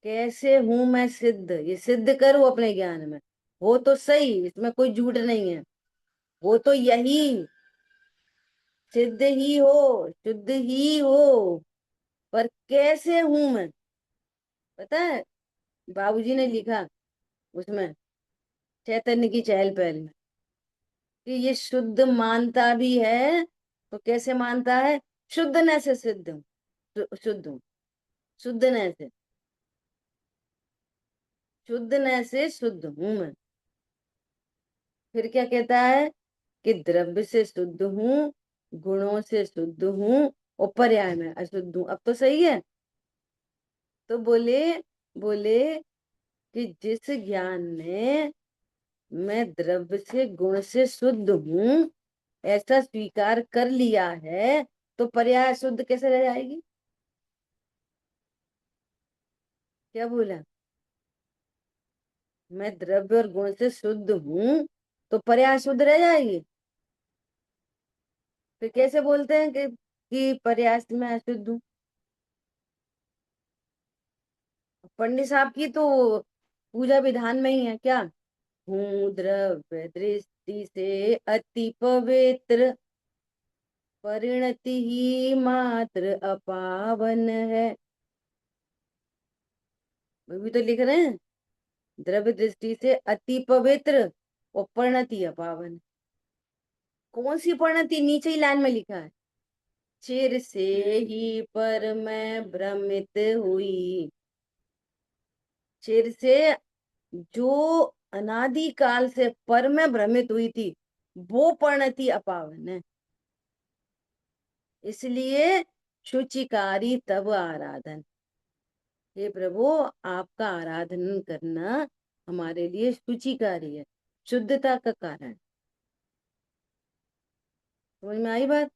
कैसे हूं मैं सिद्ध, ये सिद्ध करो अपने ज्ञान में। हो तो सही, इसमें कोई झूठ नहीं है। वो तो यही सिद्ध ही हो, शुद्ध ही हो, पर कैसे हूं मैं? पता है, बाबूजी ने लिखा उसमें, चैतन्य की चहल पहल में, कि ये शुद्ध मानता भी है। तो कैसे मानता है? शुद्धने से सिद्ध हूं, शुद्ध हूं, शुद्धने से, शुद्धने से शुद्ध हूं मैं। फिर क्या कहता है? कि द्रव्य से शुद्ध हूँ, गुणों से शुद्ध हूँ, और पर्याय में अशुद्ध हूँ। अब तो सही है। तो बोले, बोले कि जिस ज्ञान ने मैं द्रव्य से गुण से शुद्ध हूँ ऐसा स्वीकार कर लिया है, तो पर्याय शुद्ध कैसे रह जाएगी? क्या बोला? मैं द्रव्य और गुण से शुद्ध हूँ, तो पर्याय शुद्ध रह जाएगी। फिर कैसे बोलते हैं कि पर्याय से मैं अशुद्ध हूँ? पंडित साहब की तो पूजा विधान में ही है क्या? हूँ द्रव्य दृष्टि से अति पवित्र, परिणति ही मात्र अपावन है। वो भी तो लिख रहे हैं, द्रव्य दृष्टि से अति पवित्र और परिणति अपावन। कौन सी परिणति? नीचे ही लाइन में लिखा है, चिर से ही पर मैं भ्रमित हुई। चिर से, जो अनादि काल से पर में भ्रमित हुई थी, वो परिणति अपावन है। इसलिए शुचिकारी तब आराधन। हे प्रभु, आपका आराधन करना हमारे लिए शुचिकारी है, शुद्धता का कारण। समझ में आई बात?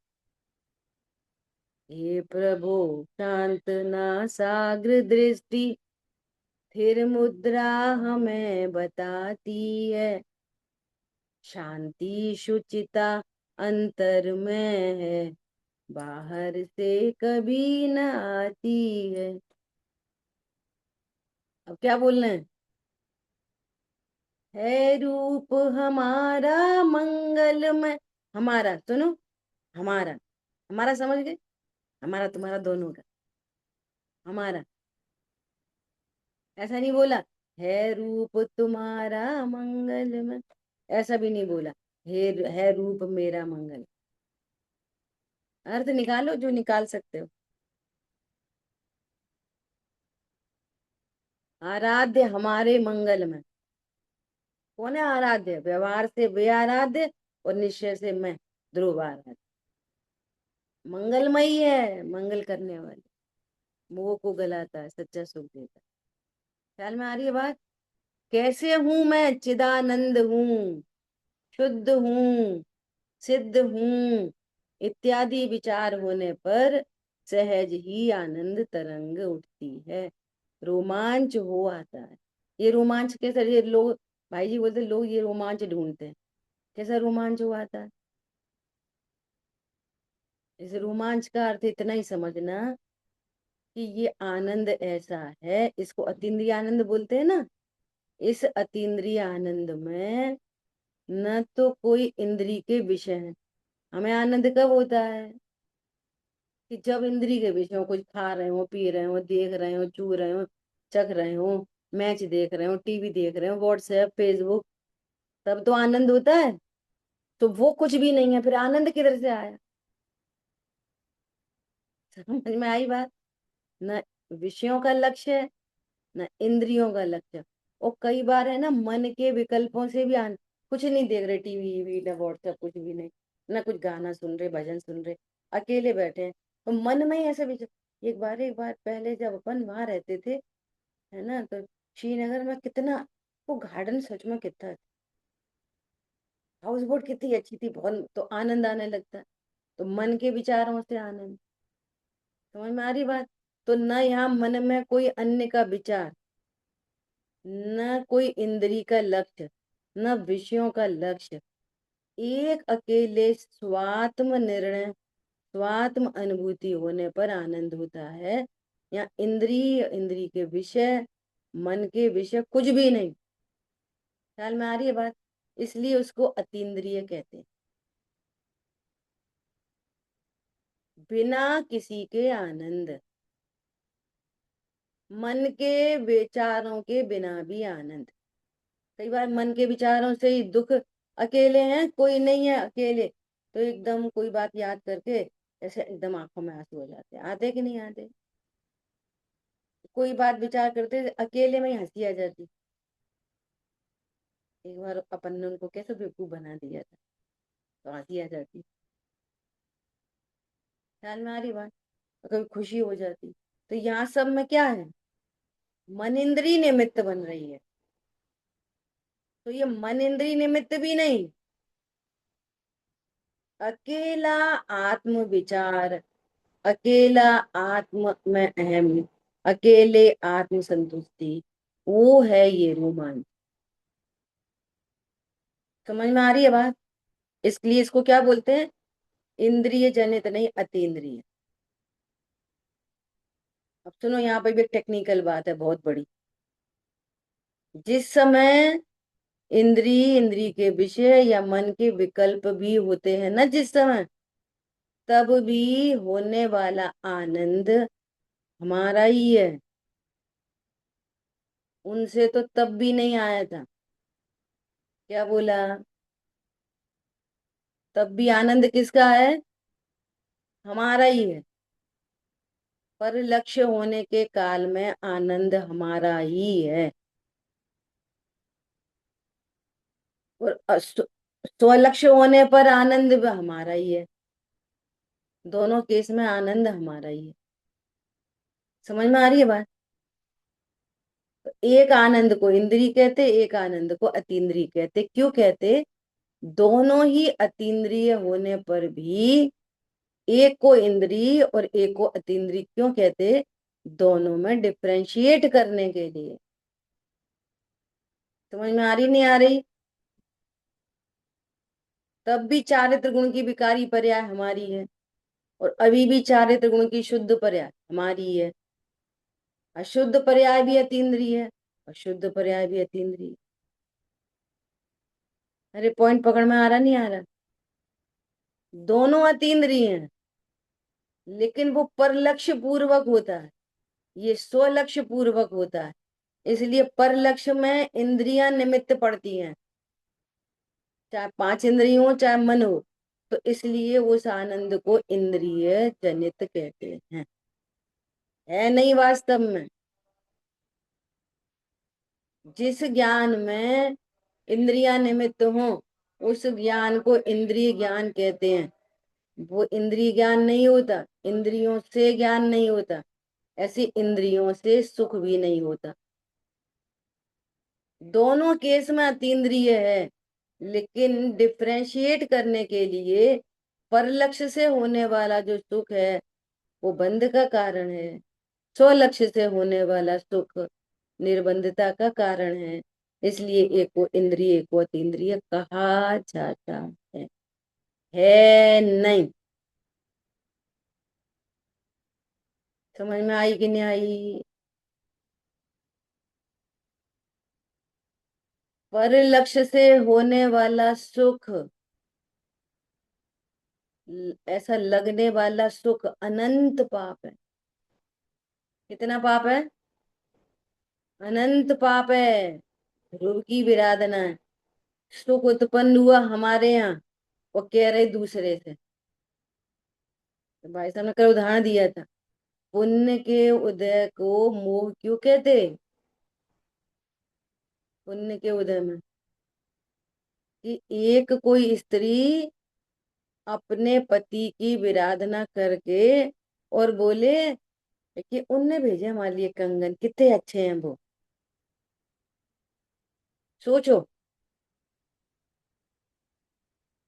हे प्रभु, शांत ना साग्र दृष्टि, फिर मुद्रा हमें बताती है। शांति शुचिता अंतर में है, बाहर से कभी न आती है। अब क्या बोलना है रूप हमारा मंगलमय। हमारा सुनो, हमारा, हमारा समझ गए? हमारा तुम्हारा दोनों का, हमारा ऐसा नहीं बोला, है रूप तुम्हारा मंगलमय, ऐसा भी नहीं बोला, है रूप मेरा मंगल। अर्थ निकालो जो निकाल सकते हो। आराध्य हमारे मंगल में। कौन है आराध्य? व्यवहार से वे आराध्य और निश्चय से मैं, ध्रुव आराध्य। मंगलमयी है, मंगल करने वाले, मोह को गलाता है, सच्चा सुख देता है। ख्याल में आ रही है बात? कैसे हूं मैं? चिदानंद हूं, शुद्ध हूं, सिद्ध हूं, इत्यादि विचार होने पर सहज ही आनंद तरंग उठती है, रोमांच हो आता है। ये रोमांच कैसा? ये लोग, भाई जी बोलते लोग ये रोमांच ढूंढते हैं, कैसा रोमांच हो आता है? इस रोमांच का अर्थ इतना ही समझना कि ये आनंद ऐसा है, इसको अतीन्द्रिय आनंद बोलते हैं ना। इस अतीन्द्रिय आनंद में न तो कोई इंद्री के विषय है। हमें आनंद कब होता है? कि जब इंद्री के विषय हो, कुछ खा रहे हो, पी रहे हो, देख रहे हो, छू रहे हो, चख रहे हो, मैच देख रहे हो, टीवी देख रहे हो, व्हाट्सएप, फेसबुक, तब तो आनंद होता है। तो वो कुछ भी नहीं है, फिर आनंद किधर से आया? समझ में आई बात? न विषयों का लक्ष्य है, न इंद्रियों का लक्ष्य है। और कई बार है ना, मन के विकल्पों से भी कुछ नहीं देख रहे, टीवी वी ना व्हाट्सएप, कुछ भी नहीं, ना कुछ गाना सुन रहे, भजन सुन रहे, अकेले बैठे हैं, तो मन में ही ऐसा विचार। एक बार पहले जब अपन वहां रहते थे, है ना, तो श्रीनगर में कितना वो गार्डन सच में कितना अच्छा, हाउस बोट कितनी अच्छी थी, बहुत तो आनंद आने लगता है। तो मन के विचारों से आनंद, समझ में आ रही बात? तो न यहाँ मन में कोई अन्य का विचार, न कोई इंद्री का लक्ष्य, न विषयों का लक्ष्य, एक अकेले स्वात्म निर्णय, स्वात्म अनुभूति होने पर आनंद होता है। या इंद्रिय, इंद्री के विषय, मन के विषय कुछ भी नहीं। ख्याल में आ रही है बात? इसलिए उसको अतीन्द्रिय कहते हैं। बिना किसी के आनंद, मन के विचारों के बिना भी आनंद। कई बार मन के विचारों से ही दुख, अकेले हैं, कोई नहीं है, अकेले, तो एकदम कोई बात याद करके ऐसे एकदम आंखों में आंसू हो जाते हैं, आते कि नहीं आते? कोई बात विचार करते अकेले में ही हंसी आ जाती। एक बार अपन ने उनको कैसे बेवकूफ बना दिया था, तो हंसी आ जाती। ख्याल में आ रही बात? और कभी खुशी हो जाती। तो यहाँ सब में क्या है? मन इंद्री निमित्त बन रही है। तो ये मन इंद्री निमित्त भी नहीं, अकेला आत्म विचार, अकेला आत्म में अहम, अकेले आत्म संतुष्टि, वो है ये रोमांच। समझ में आ रही है बात? इसलिए इसको क्या बोलते हैं? इंद्रिय जनित नहीं, अतीन्द्रिय। अब सुनो, यहाँ पे भी एक टेक्निकल बात है बहुत बड़ी। जिस समय इंद्री, इंद्री के विषय या मन के विकल्प भी होते हैं ना, जिस समय, तब भी होने वाला आनंद हमारा ही है, उनसे तो तब भी नहीं आया था। क्या बोला? तब भी आनंद किसका है? हमारा ही है। पर लक्ष्य होने के काल में आनंद हमारा ही है, और स्वलक्ष्य होने पर आनंद भी हमारा ही है। दोनों केस में आनंद हमारा ही है। समझ में आ रही है बात? तो एक आनंद को इंद्री कहते, एक आनंद को अतीन्द्रिय कहते। क्यों कहते? दोनों ही अतीन्द्रिय होने पर भी एक को इंद्रिय और एक को अतीन्द्रिय क्यों कहते? दोनों में डिफ्रेंशिएट करने के लिए। समझ में आ रही नहीं आ रही? तब भी चारित्र गुण की विकारी पर्याय हमारी है, और अभी भी चारित्र गुण की शुद्ध पर्याय हमारी है। अशुद्ध पर्याय भी अतीन्द्रिय है, और शुद्ध पर्याय भी अतीन्द्रिय है। अरे पॉइंट पकड़ में आ रहा नहीं आ रहा? दोनों अतीन्द्रिय हैं, लेकिन वो परलक्ष्य पूर्वक होता है, ये स्वलक्ष्य पूर्वक होता है। इसलिए पर लक्ष्य में इंद्रियां निमित्त पड़ती हैं, चाहे पांच इंद्रिय हो चाहे मन हो। तो इसलिए उस आनंद को इंद्रिय जनित कहते हैं। है नहीं वास्तव में। जिस ज्ञान में इंद्रियां निमित्त हो उस ज्ञान को इंद्रिय ज्ञान कहते हैं। वो इंद्रिय ज्ञान नहीं होता, इंद्रियों से ज्ञान नहीं होता, ऐसी इंद्रियों से सुख भी नहीं होता। दोनों केस में अतीन्द्रिय है, लेकिन डिफ्रेंशिएट करने के लिए परलक्ष्य से होने वाला जो सुख है वो बंध का कारण है, स्वलक्ष्य से होने वाला सुख निर्बंधता का कारण है। इसलिए एक को इंद्रिय एक को अतीन्द्रिय कहा जाता है। है नहीं। समझ में आई कि नहीं आई? पर लक्ष्य से होने वाला सुख, ऐसा लगने वाला सुख अनंत पाप है। कितना पाप है? अनंत पाप है। ध्रुव की विराधना है। सुख उत्पन्न हुआ हमारे यहाँ, वो कह रहे दूसरे से। तो भाई साहब ने कल उदाहरण दिया था, पुण्य के उदय को मोह क्यों कहते? पुण्य के उदय में कि एक कोई स्त्री अपने पति की विराधना करके और बोले कि उनने भेजे हमारे लिए कंगन, कितने अच्छे हैं वो। सोचो,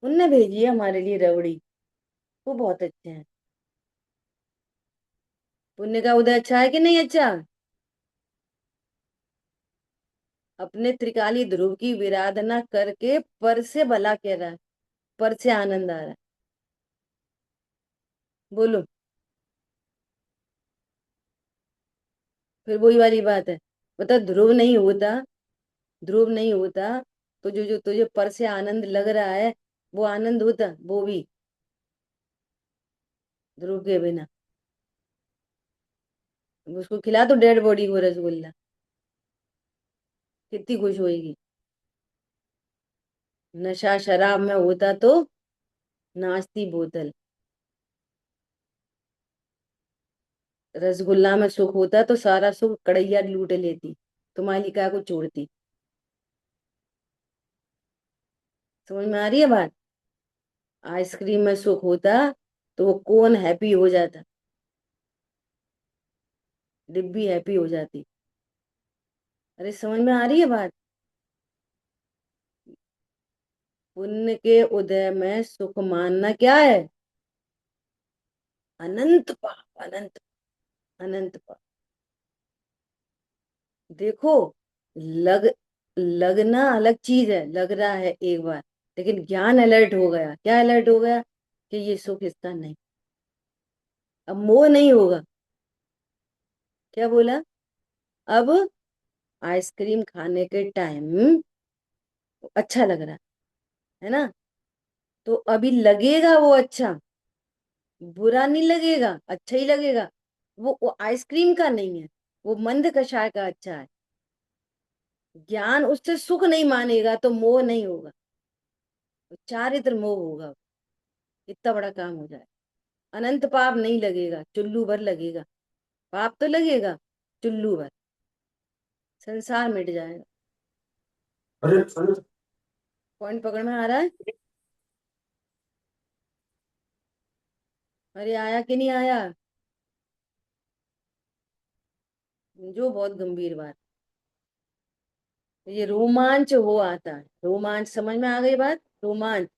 उनने भेजी है हमारे लिए रबड़ी, वो बहुत अच्छे हैं। पुण्य का उदय अच्छा है कि नहीं अच्छा? अपने त्रिकाली ध्रुव की विराधना करके पर से भला कह रहा है, पर से आनंद आ रहा है। बोलो। फिर वही वाली बात है, बता, ध्रुव नहीं होता, ध्रुव नहीं होता तो जो जो तुझे पर से आनंद लग रहा है वो आनंद होता वो भी ध्रुव के बिना। उसको खिला तो डेड बॉडी को रसगुल्ला, कितनी खुश होएगी। नशा शराब में होता तो नाचती बोतल, रसगुल्ला में सुख होता तो सारा सुख कड़ैया लूट लेती, तुम्हारी लिका को छोड़ती। समझ में आ रही है बात? आइसक्रीम में सुख होता तो वो कौन हैप्पी हो जाता, डिब्बी हैप्पी हो जाती। अरे समझ में आ रही है बात? पुण्य के उदय में सुख मानना क्या है? अनंत पाप, अनंत, अनंत पाप। देखो, लग लगना अलग चीज है, लग रहा है एक बार, लेकिन ज्ञान अलर्ट हो गया। क्या अलर्ट हो गया? कि ये सुख इसका नहीं। अब मोह नहीं होगा। क्या बोला? अब आइसक्रीम खाने के टाइम अच्छा लग रहा है ना, तो अभी लगेगा वो अच्छा, बुरा नहीं लगेगा, अच्छा ही लगेगा। वो आइसक्रीम का नहीं है, वो मंद कषाय का अच्छा है। ज्ञान उससे सुख नहीं मानेगा तो मोह नहीं होगा, तो चारित्र मोह होगा। इतना बड़ा काम हो जाए। अनंत पाप नहीं लगेगा, चुल्लू भर लगेगा। पाप तो लगेगा चुल्लू भर, संसार मिट जाएगा। अरे अरे, पॉइंट पकड़ में आ रहा है? अरे आया कि नहीं आया? जो बहुत गंभीर बात, ये रोमांच हो आता है। रोमांच, समझ में आ गई बात? रोमांच।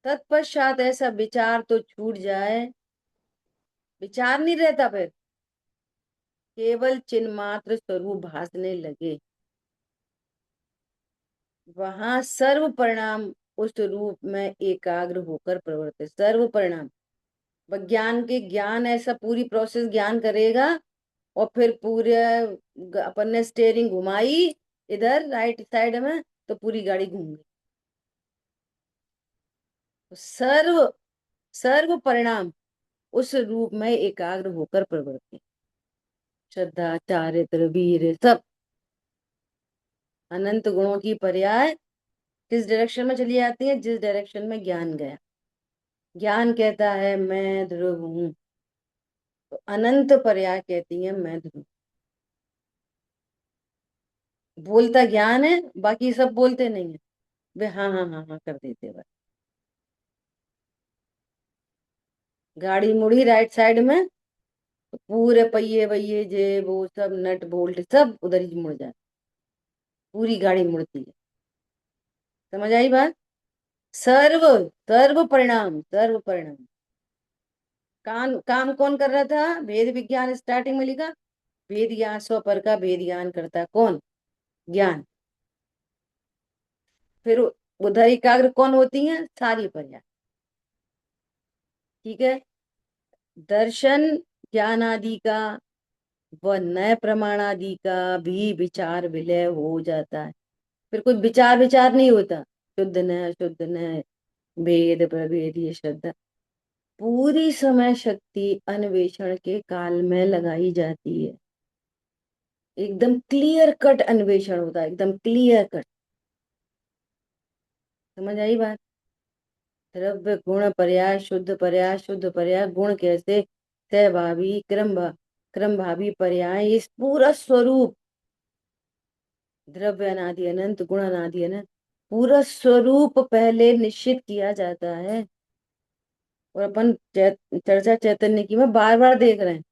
तत्पश्चात ऐसा विचार तो छूट जाए, विचार नहीं रहता फिर, केवल चिन्मात्र स्वरूप भासने लगे। वहां सर्व परिणाम उस रूप में एकाग्र होकर प्रवर्तित, सर्व परिणाम विज्ञान के ज्ञान ऐसा पूरी प्रोसेस ज्ञान करेगा। और फिर पूरे अपन ने स्टेयरिंग घुमाई इधर राइट साइड में तो पूरी गाड़ी घूम गई। तो सर्व सर्व परिणाम उस रूप में एकाग्र होकर प्रवर्तित। श्रद्धा, चारित्र, वीर, सब अनंत गुणों की पर्याय किस डायरेक्शन में चली जाती है? जिस डायरेक्शन में ज्ञान गया। ज्ञान कहता है मैं ध्रुव हूं, तो अनंत पर्याय कहती है मैं ध्रुव। बोलता ज्ञान है, बाकी सब बोलते नहीं है, वे हाँ हाँ हाँ हाँ कर देते बस। गाड़ी मुड़ी राइट साइड में, तो पूरे पहिए वहिए जे वो सब नट बोल्ट सब उधर ही मुड़ जाए, पूरी गाड़ी मुड़ती है। समझ आई बात? सर्व सर्व परिणाम, सर्व परिणाम। काम काम कौन कर रहा था? भेद विज्ञान स्टार्टिंग में लिखा, भेद ज्ञान, स्वपर का भेद ज्ञान करता है कौन? ज्ञान। फिर उधर एकाग्र कौन होती है? सारी पर्याय। ठीक है। दर्शन ज्ञान आदि का व नए प्रमाण आदि का भी विचार विलय हो जाता है। फिर कुछ विचार विचार नहीं होता, शुद्ध न शुद्ध न, भेद प्रभेद, ये श्रद्धा, पूरी समय शक्ति अन्वेषण के काल में लगाई जाती है। एकदम क्लियर कट अन्वेषण होता है, एकदम क्लियर कट। समझ आई बात? द्रव्य गुण पर्याय शुद्ध पर्याय, शुद्ध पर्याय गुण कैसे? सहभावी क्रम भावी पर्याय, इस पूरा स्वरूप, द्रव्य अनादि अनंत, गुण अनादि अनंत, पूरा स्वरूप पहले निश्चित किया जाता है। और अपन चर्चा चैतन्य की में बार बार देख रहे हैं,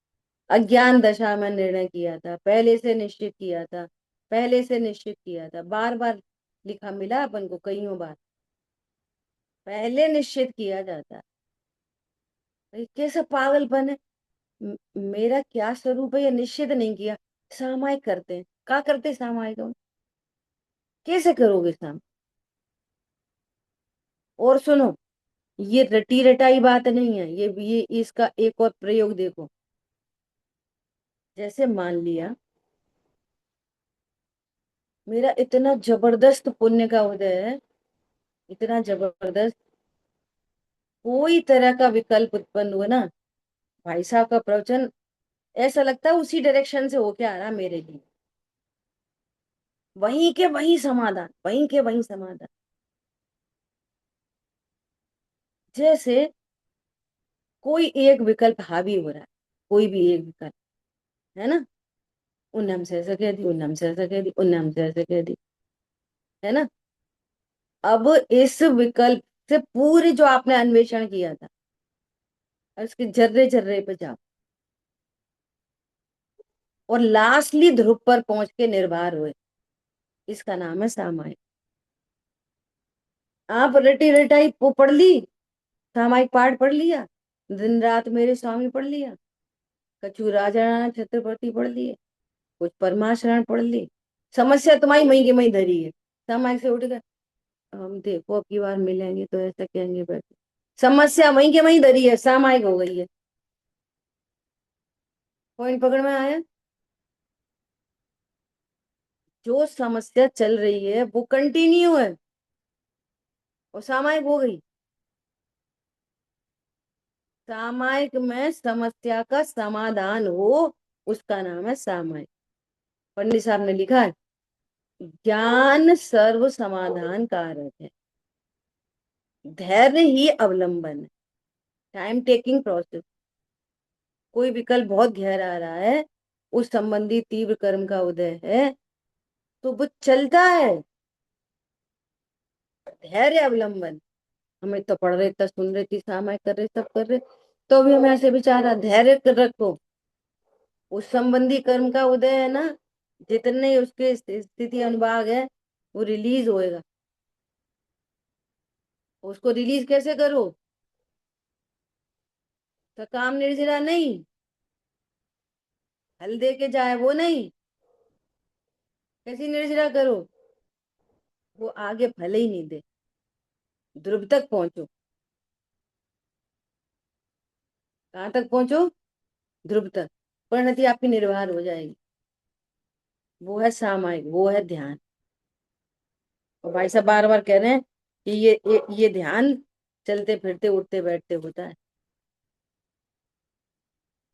अज्ञान दशा में निर्णय किया था, पहले से निश्चित किया था, पहले से निश्चित किया था, बार बार लिखा मिला अपन को कईयों बार, पहले निश्चित किया जाता है। ये कैसा पागलपन है? मेरा क्या स्वरूप है ये निश्चित नहीं किया, सामायिक करते हैं। क्या करते सामायिक हम? कैसे करोगे साम? और सुनो, ये रटी रटाई बात नहीं है, ये इसका एक और प्रयोग देखो। जैसे मान लिया मेरा इतना जबरदस्त पुण्य का उदय है, इतना जबरदस्त, कोई तरह का विकल्प उत्पन्न हुआ ना, भाई साहब का प्रवचन ऐसा लगता है उसी डायरेक्शन से होके आ रहा मेरे लिए, वहीं के वहीं समाधान, वहीं के वहीं समाधान। जैसे कोई एक विकल्प हावी हो रहा है, कोई भी एक विकल्प, है ना, उन हमसे ऐसा कह दी, उन हमसे ऐसा कह दी, उन हमसे ऐसा कह दी, है ना। अब इस विकल्प से पूरे जो आपने अन्वेषण किया था, उसके जर्रे जर्रे पे जाओ, और लास्टली ध्रुव पर पहुंच के निर्भर हुए, इसका नाम है सामायिक। आप रटी रटाई वो पढ़ ली, सामायिक पाठ पढ़ लिया, दिन रात मेरे स्वामी पढ़ लिया, कछु राजा छत्रपति पढ़ लिए, कुछ परमाशरण पढ़ ली, समस्या तुम्हारी मई की मई धरी है। सामायिक से उठ गए, हम देखो अब की बार मिलेंगे तो ऐसा कहेंगे, बैठे समस्या वहीं के वहीं धरी है, सामायिक हो गई है। पॉइंट पकड़ में आया? जो समस्या चल रही है वो कंटिन्यू है और सामायिक हो गई। सामायिक में समस्या का समाधान हो, उसका नाम है सामायिक। पंडित साहब ने लिखा है, ज्ञान सर्व समाधान कारक है, धैर्य ही अवलंबन है, टाइम टेकिंग प्रोसेस। कोई विकल्प बहुत गहरा आ रहा है, उस संबंधी तीव्र कर्म का उदय है, तो वो चलता है, धैर्य अवलंबन। हम इतना पढ़ रहे, इतना सुन रहे, इतनी सामायिक कर रहे, सब कर रहे, तो भी हमें ऐसे विचार धैर्य कर रखो, उस संबंधी कर्म का उदय है ना, जितने उसके स्थिति अनुभाग है वो रिलीज होएगा। उसको रिलीज कैसे करो? तो काम निर्जरा नहीं, हल दे के जाए वो नहीं, कैसी निर्जरा करो? वो आगे भले ही नहीं दे, ध्रुव तक पहुंचो। कहाँ तक पहुंचो? ध्रुव तक, परिणति आपकी निर्भर हो जाएगी। वो है सामायिक, वो है ध्यान। और भाई साहब बार बार कह रहे हैं कि ये ध्यान चलते फिरते उठते बैठते होता है।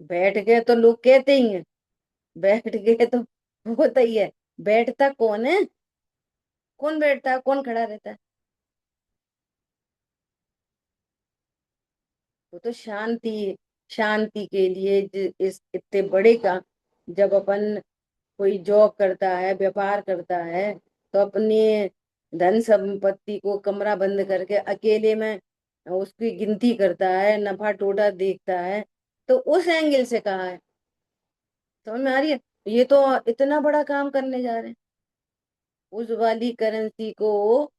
बैठ गए तो लोग कहते ही हैं, बैठ गए तो होता ही है। बैठता कौन है? कौन बैठता है, कौन खड़ा रहता है? वो तो शांति, शांति के लिए इस इतने बड़े का, जब अपन कोई जॉब करता है, व्यापार करता है, तो अपने धन संपत्ति को कमरा बंद करके अकेले में उसकी गिनती करता है, नफा टोटा देखता है। तो उस एंगल से कहा है। समझ में आ रही है? ये तो इतना बड़ा काम करने जा रहे हैं। उस वाली करेंसी को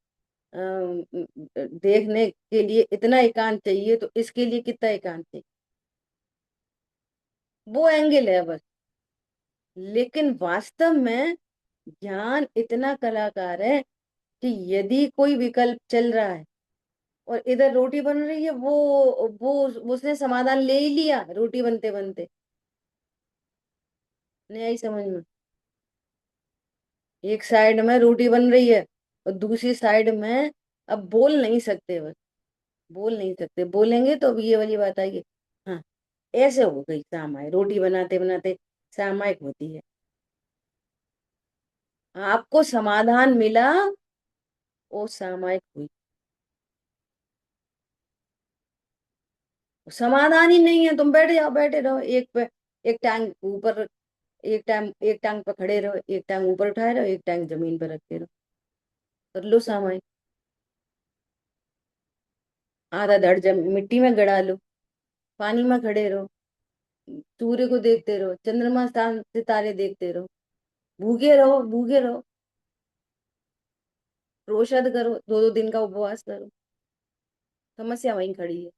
देखने के लिए इतना एकांत चाहिए, तो इसके लिए कितना एकांत चाहिए? वो एंगल है बस। लेकिन वास्तव में ज्ञान इतना कलाकार है कि यदि कोई विकल्प चल रहा है और इधर रोटी बन रही है, वो उसने समाधान ले ही लिया रोटी बनते बनते। नहीं आई समझ में? एक साइड में रोटी बन रही है और दूसरी साइड में अब बोल नहीं सकते, बस बोल नहीं सकते। बोलेंगे तो अब ये वाली बात आएगी। हाँ, ऐसे हो गई सामायिक, रोटी बनाते बनाते सामायिक होती है। आपको समाधान मिला, वो सामायिक हुई। समाधान ही नहीं है, तुम बैठ जाओ, बैठे रहो एक पे, एक टांग ऊपर, एक टांग पे खड़े रहो, एक टांग ऊपर उठाए रहो, एक टांग जमीन पर रखे रहो। कर लो सामायिक। आधा धड़ मिट्टी में गड़ा लो, पानी में खड़े रहो, सूर्य को देखते रहो, चंद्रमा सितारे देखते रहो, भूखे रहो, भूखे रहो, रोशद करो, 2-2 दिन का उपवास करो। समस्या वहीं खड़ी है।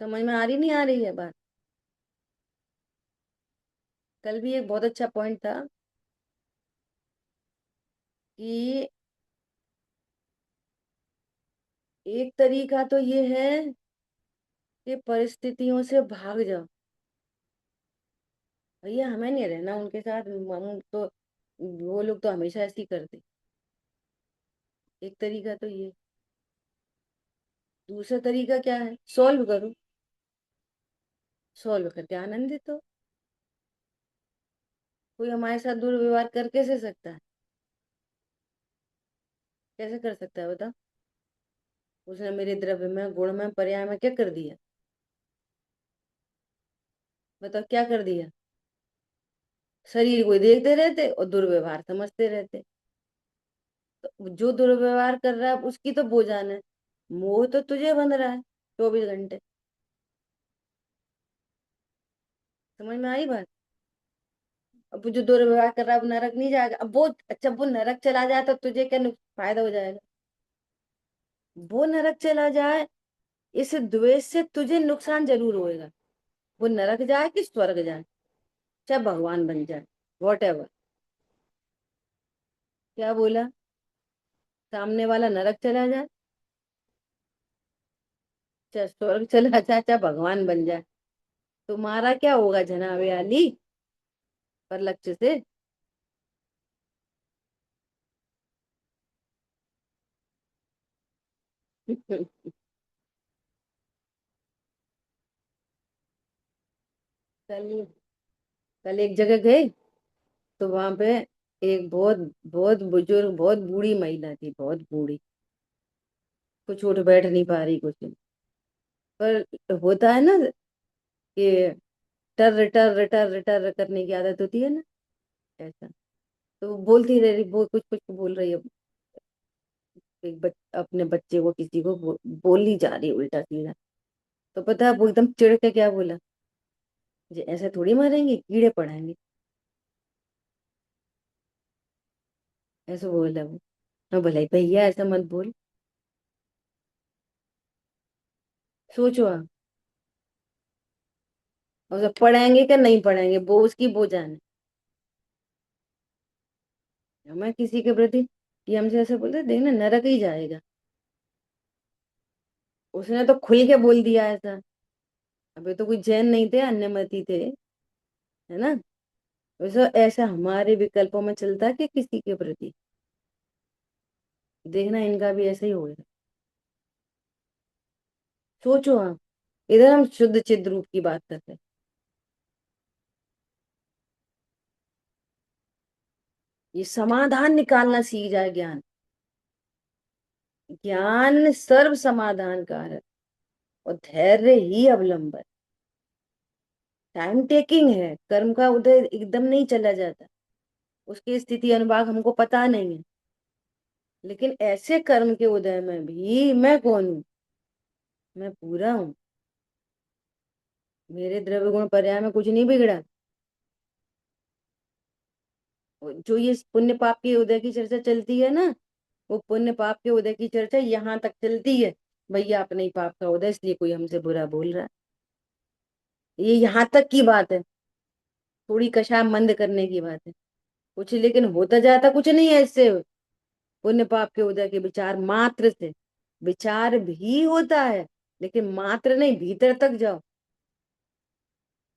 समझ में आ रही नहीं आ रही है बात? कल भी एक बहुत अच्छा पॉइंट था कि एक तरीका तो ये है कि परिस्थितियों से भाग जाओ। भैया हमें नहीं रहना उनके साथ, हम तो, वो लोग तो हमेशा ऐसे ही करते। एक तरीका तो ये। दूसरा तरीका क्या है? सॉल्व करो। सॉल्व करके आनंदित हो। कोई हमारे साथ दुर्व्यवहार कर कैसे सकता है? कैसे कर सकता है बता? उसने मेरे द्रव्य में, गुण में, पर्याय में क्या कर दिया? बताओ क्या कर दिया? शरीर को देखते रहते और दुर्व्यवहार समझते रहते। तो जो दुर्व्यवहार कर रहा है उसकी तो बोझान है। मोह तो तुझे बंध रहा है 24 घंटे। समझ में आई बात? अब वो जो दुर्व्यवहार कर रहा है वो नरक नहीं जाएगा? अब वो, अच्छा वो नरक चला जाए तो तुझे क्या फायदा हो जाएगा? वो नरक चला जाए, इस द्वेष से तुझे नुकसान जरूर होएगा। वो नरक जाए कि स्वर्ग जाए, चाहे भगवान बन जाए, वॉट एवर। क्या बोला? सामने वाला नरक चला जाए, चाहे स्वर्ग चला जाए, चाहे भगवान बन जाए, तुम्हारा क्या होगा जनाबे अली? पर लक्ष्य से। कल, कल एक जगह गए, तो वहां पे एक बहुत बहुत बुजुर्ग, बहुत बूढ़ी महिला थी, बहुत बूढ़ी, कुछ उठ बैठ नहीं पा रही कुछ नहीं। पर होता है ना कि टर टर टर टर करने की आदत होती है ना, ऐसा। तो वो बोलती रह रही, वो कुछ कुछ बोल रही है। अपने बच्चे को, किसी को बोली जा रही है उल्टा सीधा। तो पता है वो एकदम चिढ़ के क्या बोला? जी ऐसे थोड़ी मारेंगे, कीड़े पड़ेंगे, ऐसे बोला वो। मैं बोला भैया ऐसा मत बोल। सोचो आप, और सब पढ़ेंगे क्या नहीं पढ़ेंगे, वो उसकी वो जाने। मैं किसी के प्रति, ये हमसे ऐसे बोलते देखना नरक ही जाएगा। उसने तो खुल के बोल दिया ऐसा। अबे तो कोई जैन नहीं थे, अन्यमती थे, है ना? वैसे ऐसा हमारे विकल्पों में चलता है कि किसी के प्रति, देखना इनका भी ऐसा ही होगा। सोचो आप, इधर हम शुद्ध चिद्ध रूप की बात करते हैं, ये समाधान निकालना सीख जाए। ज्ञान, ज्ञान सर्व समाधान कारक और धैर्य ही अवलंबन। टाइम टेकिंग है, कर्म का उदय एकदम नहीं चला जाता, उसकी स्थिति अनुभाग हमको पता नहीं है। लेकिन ऐसे कर्म के उदय में भी मैं कौन हूं? मैं पूरा हूं। मेरे द्रव्य गुण पर्याय में कुछ नहीं बिगड़ा। जो ये पुण्य पाप के उदय की चर्चा चलती है ना, वो पुण्य पाप के उदय की चर्चा यहाँ तक चलती है। भैया अपने ही पाप का उदय, इसलिए कोई हमसे बुरा बोल रहा है। ये यहाँ तक की बात है, थोड़ी कशा मंद करने की बात है कुछ, लेकिन होता जाता कुछ नहीं है इससे। पुण्य पाप के उदय के विचार मात्र से विचार भी होता है, लेकिन मात्र नहीं, भीतर तक जाओ।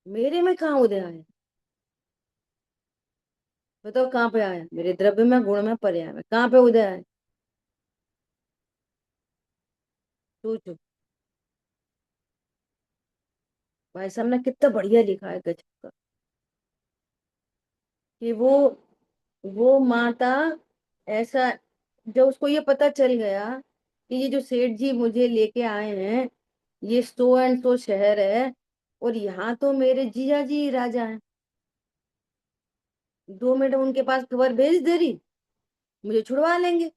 मेरे में कहाँ उदय आया? बताओ कहाँ पे आया? मेरे द्रव्य में, गुण में, पर्याय में, कहाँ पे उदय आया? सोचो। भाई साहब ने कितना बढ़िया लिखा है, गजब का। कि वो माता ऐसा, जब उसको ये पता चल गया कि ये जो सेठ जी मुझे लेके आए हैं, ये सो एंड सो शहर है, और यहाँ तो मेरे जीजा जी राजा हैं, 2 मिनट उनके पास खबर भेज दे रही, मुझे छुड़वा लेंगे।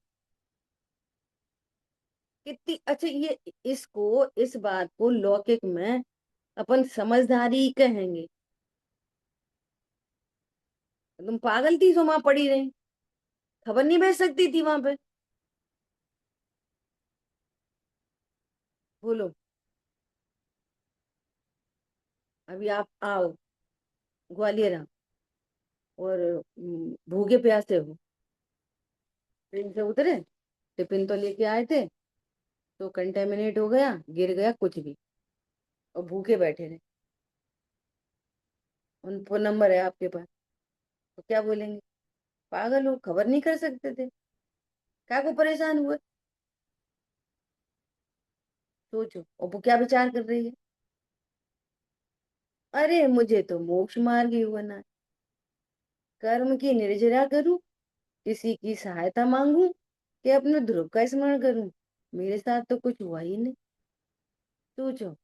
कितनी अच्छा ये, इसको, इस बात को लौकिक में अपन समझदारी कहेंगे। तुम पागल थी जो वहां पड़ी रही, खबर नहीं भेज सकती थी वहां पे? बोलो। अभी आप आओ ग्वालियर आओ, और भूखे प्यासे हो, ट्रेन से उतरे, टिफिन तो लेके आए थे, तो कंटेमिनेट हो गया, गिर गया कुछ भी, और भूखे बैठे रहे, उन फोन नंबर है आपके पास, तो क्या बोलेंगे? पागल हो, खबर नहीं कर सकते थे? क्या को परेशान हुए? सोचो, और वो क्या विचार कर रही है? अरे मुझे तो मोक्ष मार्ग ही होना है, कर्म की निर्जरा करूं, किसी की सहायता मांगू, कि अपने ध्रुव का स्मरण करूं? मेरे साथ तो कुछ हुआ ही नहीं। सोचो।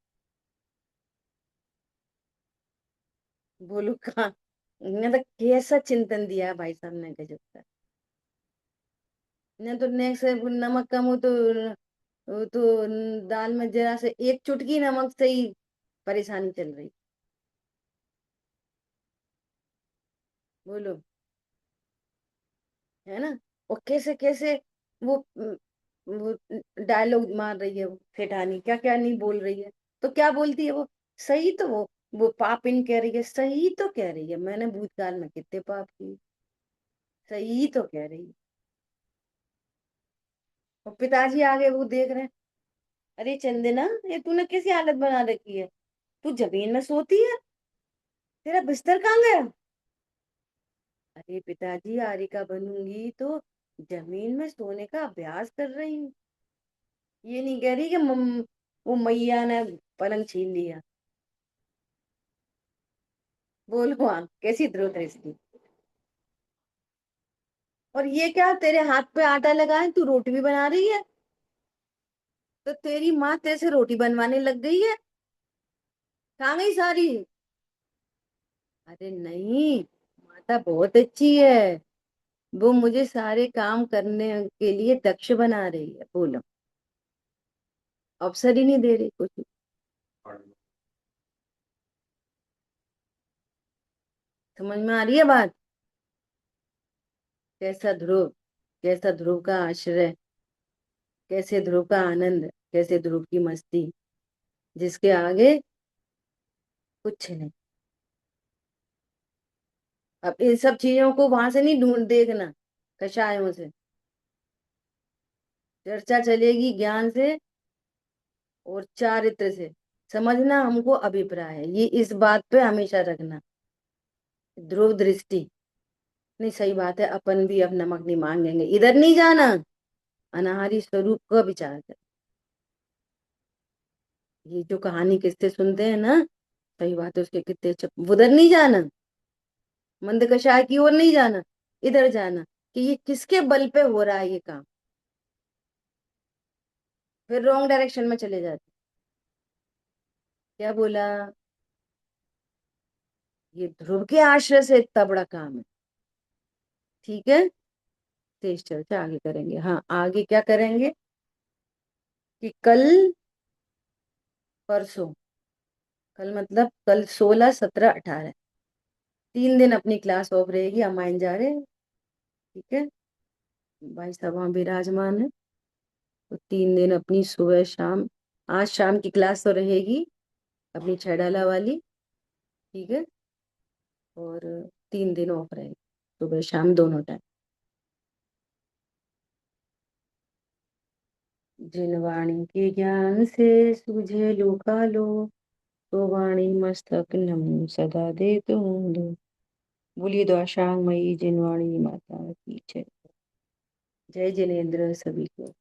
बोलो कहाँ, ने तो कैसा चिंतन दिया है भाई साहब ने, गजब का। ने तो नेक्स्ट नमक कम हो तो वो तो दाल में जरा से एक चुटकी नमक से ही परेशानी चल रही। बोलो। है ना? और कैसे कैसे वो वो डायलॉग मार रही है, वो सेठानी क्या क्या नहीं बोल रही है। तो क्या बोलती है वो? सही तो वो पाप इन कह रही है, सही तो कह रही है, मैंने भूतकाल में कितने पाप किए, सही तो कह रही है। और पिताजी आगे वो देख रहे हैं, अरे चंदना, ये तूने कैसी हालत बना रखी है, तू जमीन में सोती है, तेरा बिस्तर कहाँ गया? अरे पिताजी, आरिका बनूंगी तो जमीन में सोने का अभ्यास कर रही हूँ, ये नहीं कह रही कि वो मैया ने पलंग छीन लिया। बोलो हाँ, कैसी ध्रुव दृष्टि। और ये क्या, तेरे हाथ पे आटा लगा है, तू रोटी भी बना रही है, तो तेरी माँ तेरे से रोटी बनवाने लग गई है, कहाँ गई सारी? अरे नहीं, माता बहुत अच्छी है, वो मुझे सारे काम करने के लिए दक्ष बना रही है। बोलो, अवसर ही नहीं दे रही कुछ। समझ में आ रही है बात? कैसा ध्रुव, कैसा ध्रुव का आश्रय, कैसे ध्रुव का आनंद, कैसे ध्रुव की मस्ती, जिसके आगे कुछ नहीं। अब इन सब चीजों को वहां से नहीं ढूंढ देखना, कषायों से चर्चा चलेगी, ज्ञान से और चारित्र से। समझना हमको अभिप्राय है, ये इस बात पे हमेशा रखना, ध्रुव दृष्टि। नहीं, सही बात है, अपन भी अब नमक नहीं मांगेंगे, इधर नहीं जाना, अनाहरी स्वरूप का विचार कर। ये जो कहानी किससे सुनते हैं ना, सही बात है, उसके कितने उधर नहीं जाना, मंद कषाय की ओर नहीं जाना। इधर जाना कि ये किसके बल पे हो रहा है ये काम, फिर रॉन्ग डायरेक्शन में चले जाते। क्या बोला? ये ध्रुव के आश्रय से इतना बड़ा काम है। ठीक है, तेज चर्चा आगे करेंगे। हाँ, आगे क्या करेंगे कि कल परसों, कल मतलब कल 16 17 18 3 दिन अपनी क्लास ऑफ रहेगी, अमाइन जा रहे हैं। ठीक है, भाई साहब वहां विराजमान है। तो 3 दिन अपनी सुबह शाम, आज शाम की क्लास तो रहेगी अपनी छड़ाला वाली। ठीक है, और 3 दिन ऑफ रहेगी, सुबह शाम दोनों टाइम। जिन वाणी के ज्ञान से सूझे लोकालो, तो वाणी मस्तक नम सदा दे तुम दो। बोलिए द्वाशांग मई जिनवाणी माता की जय। जय जिनेन्द्र सभी को।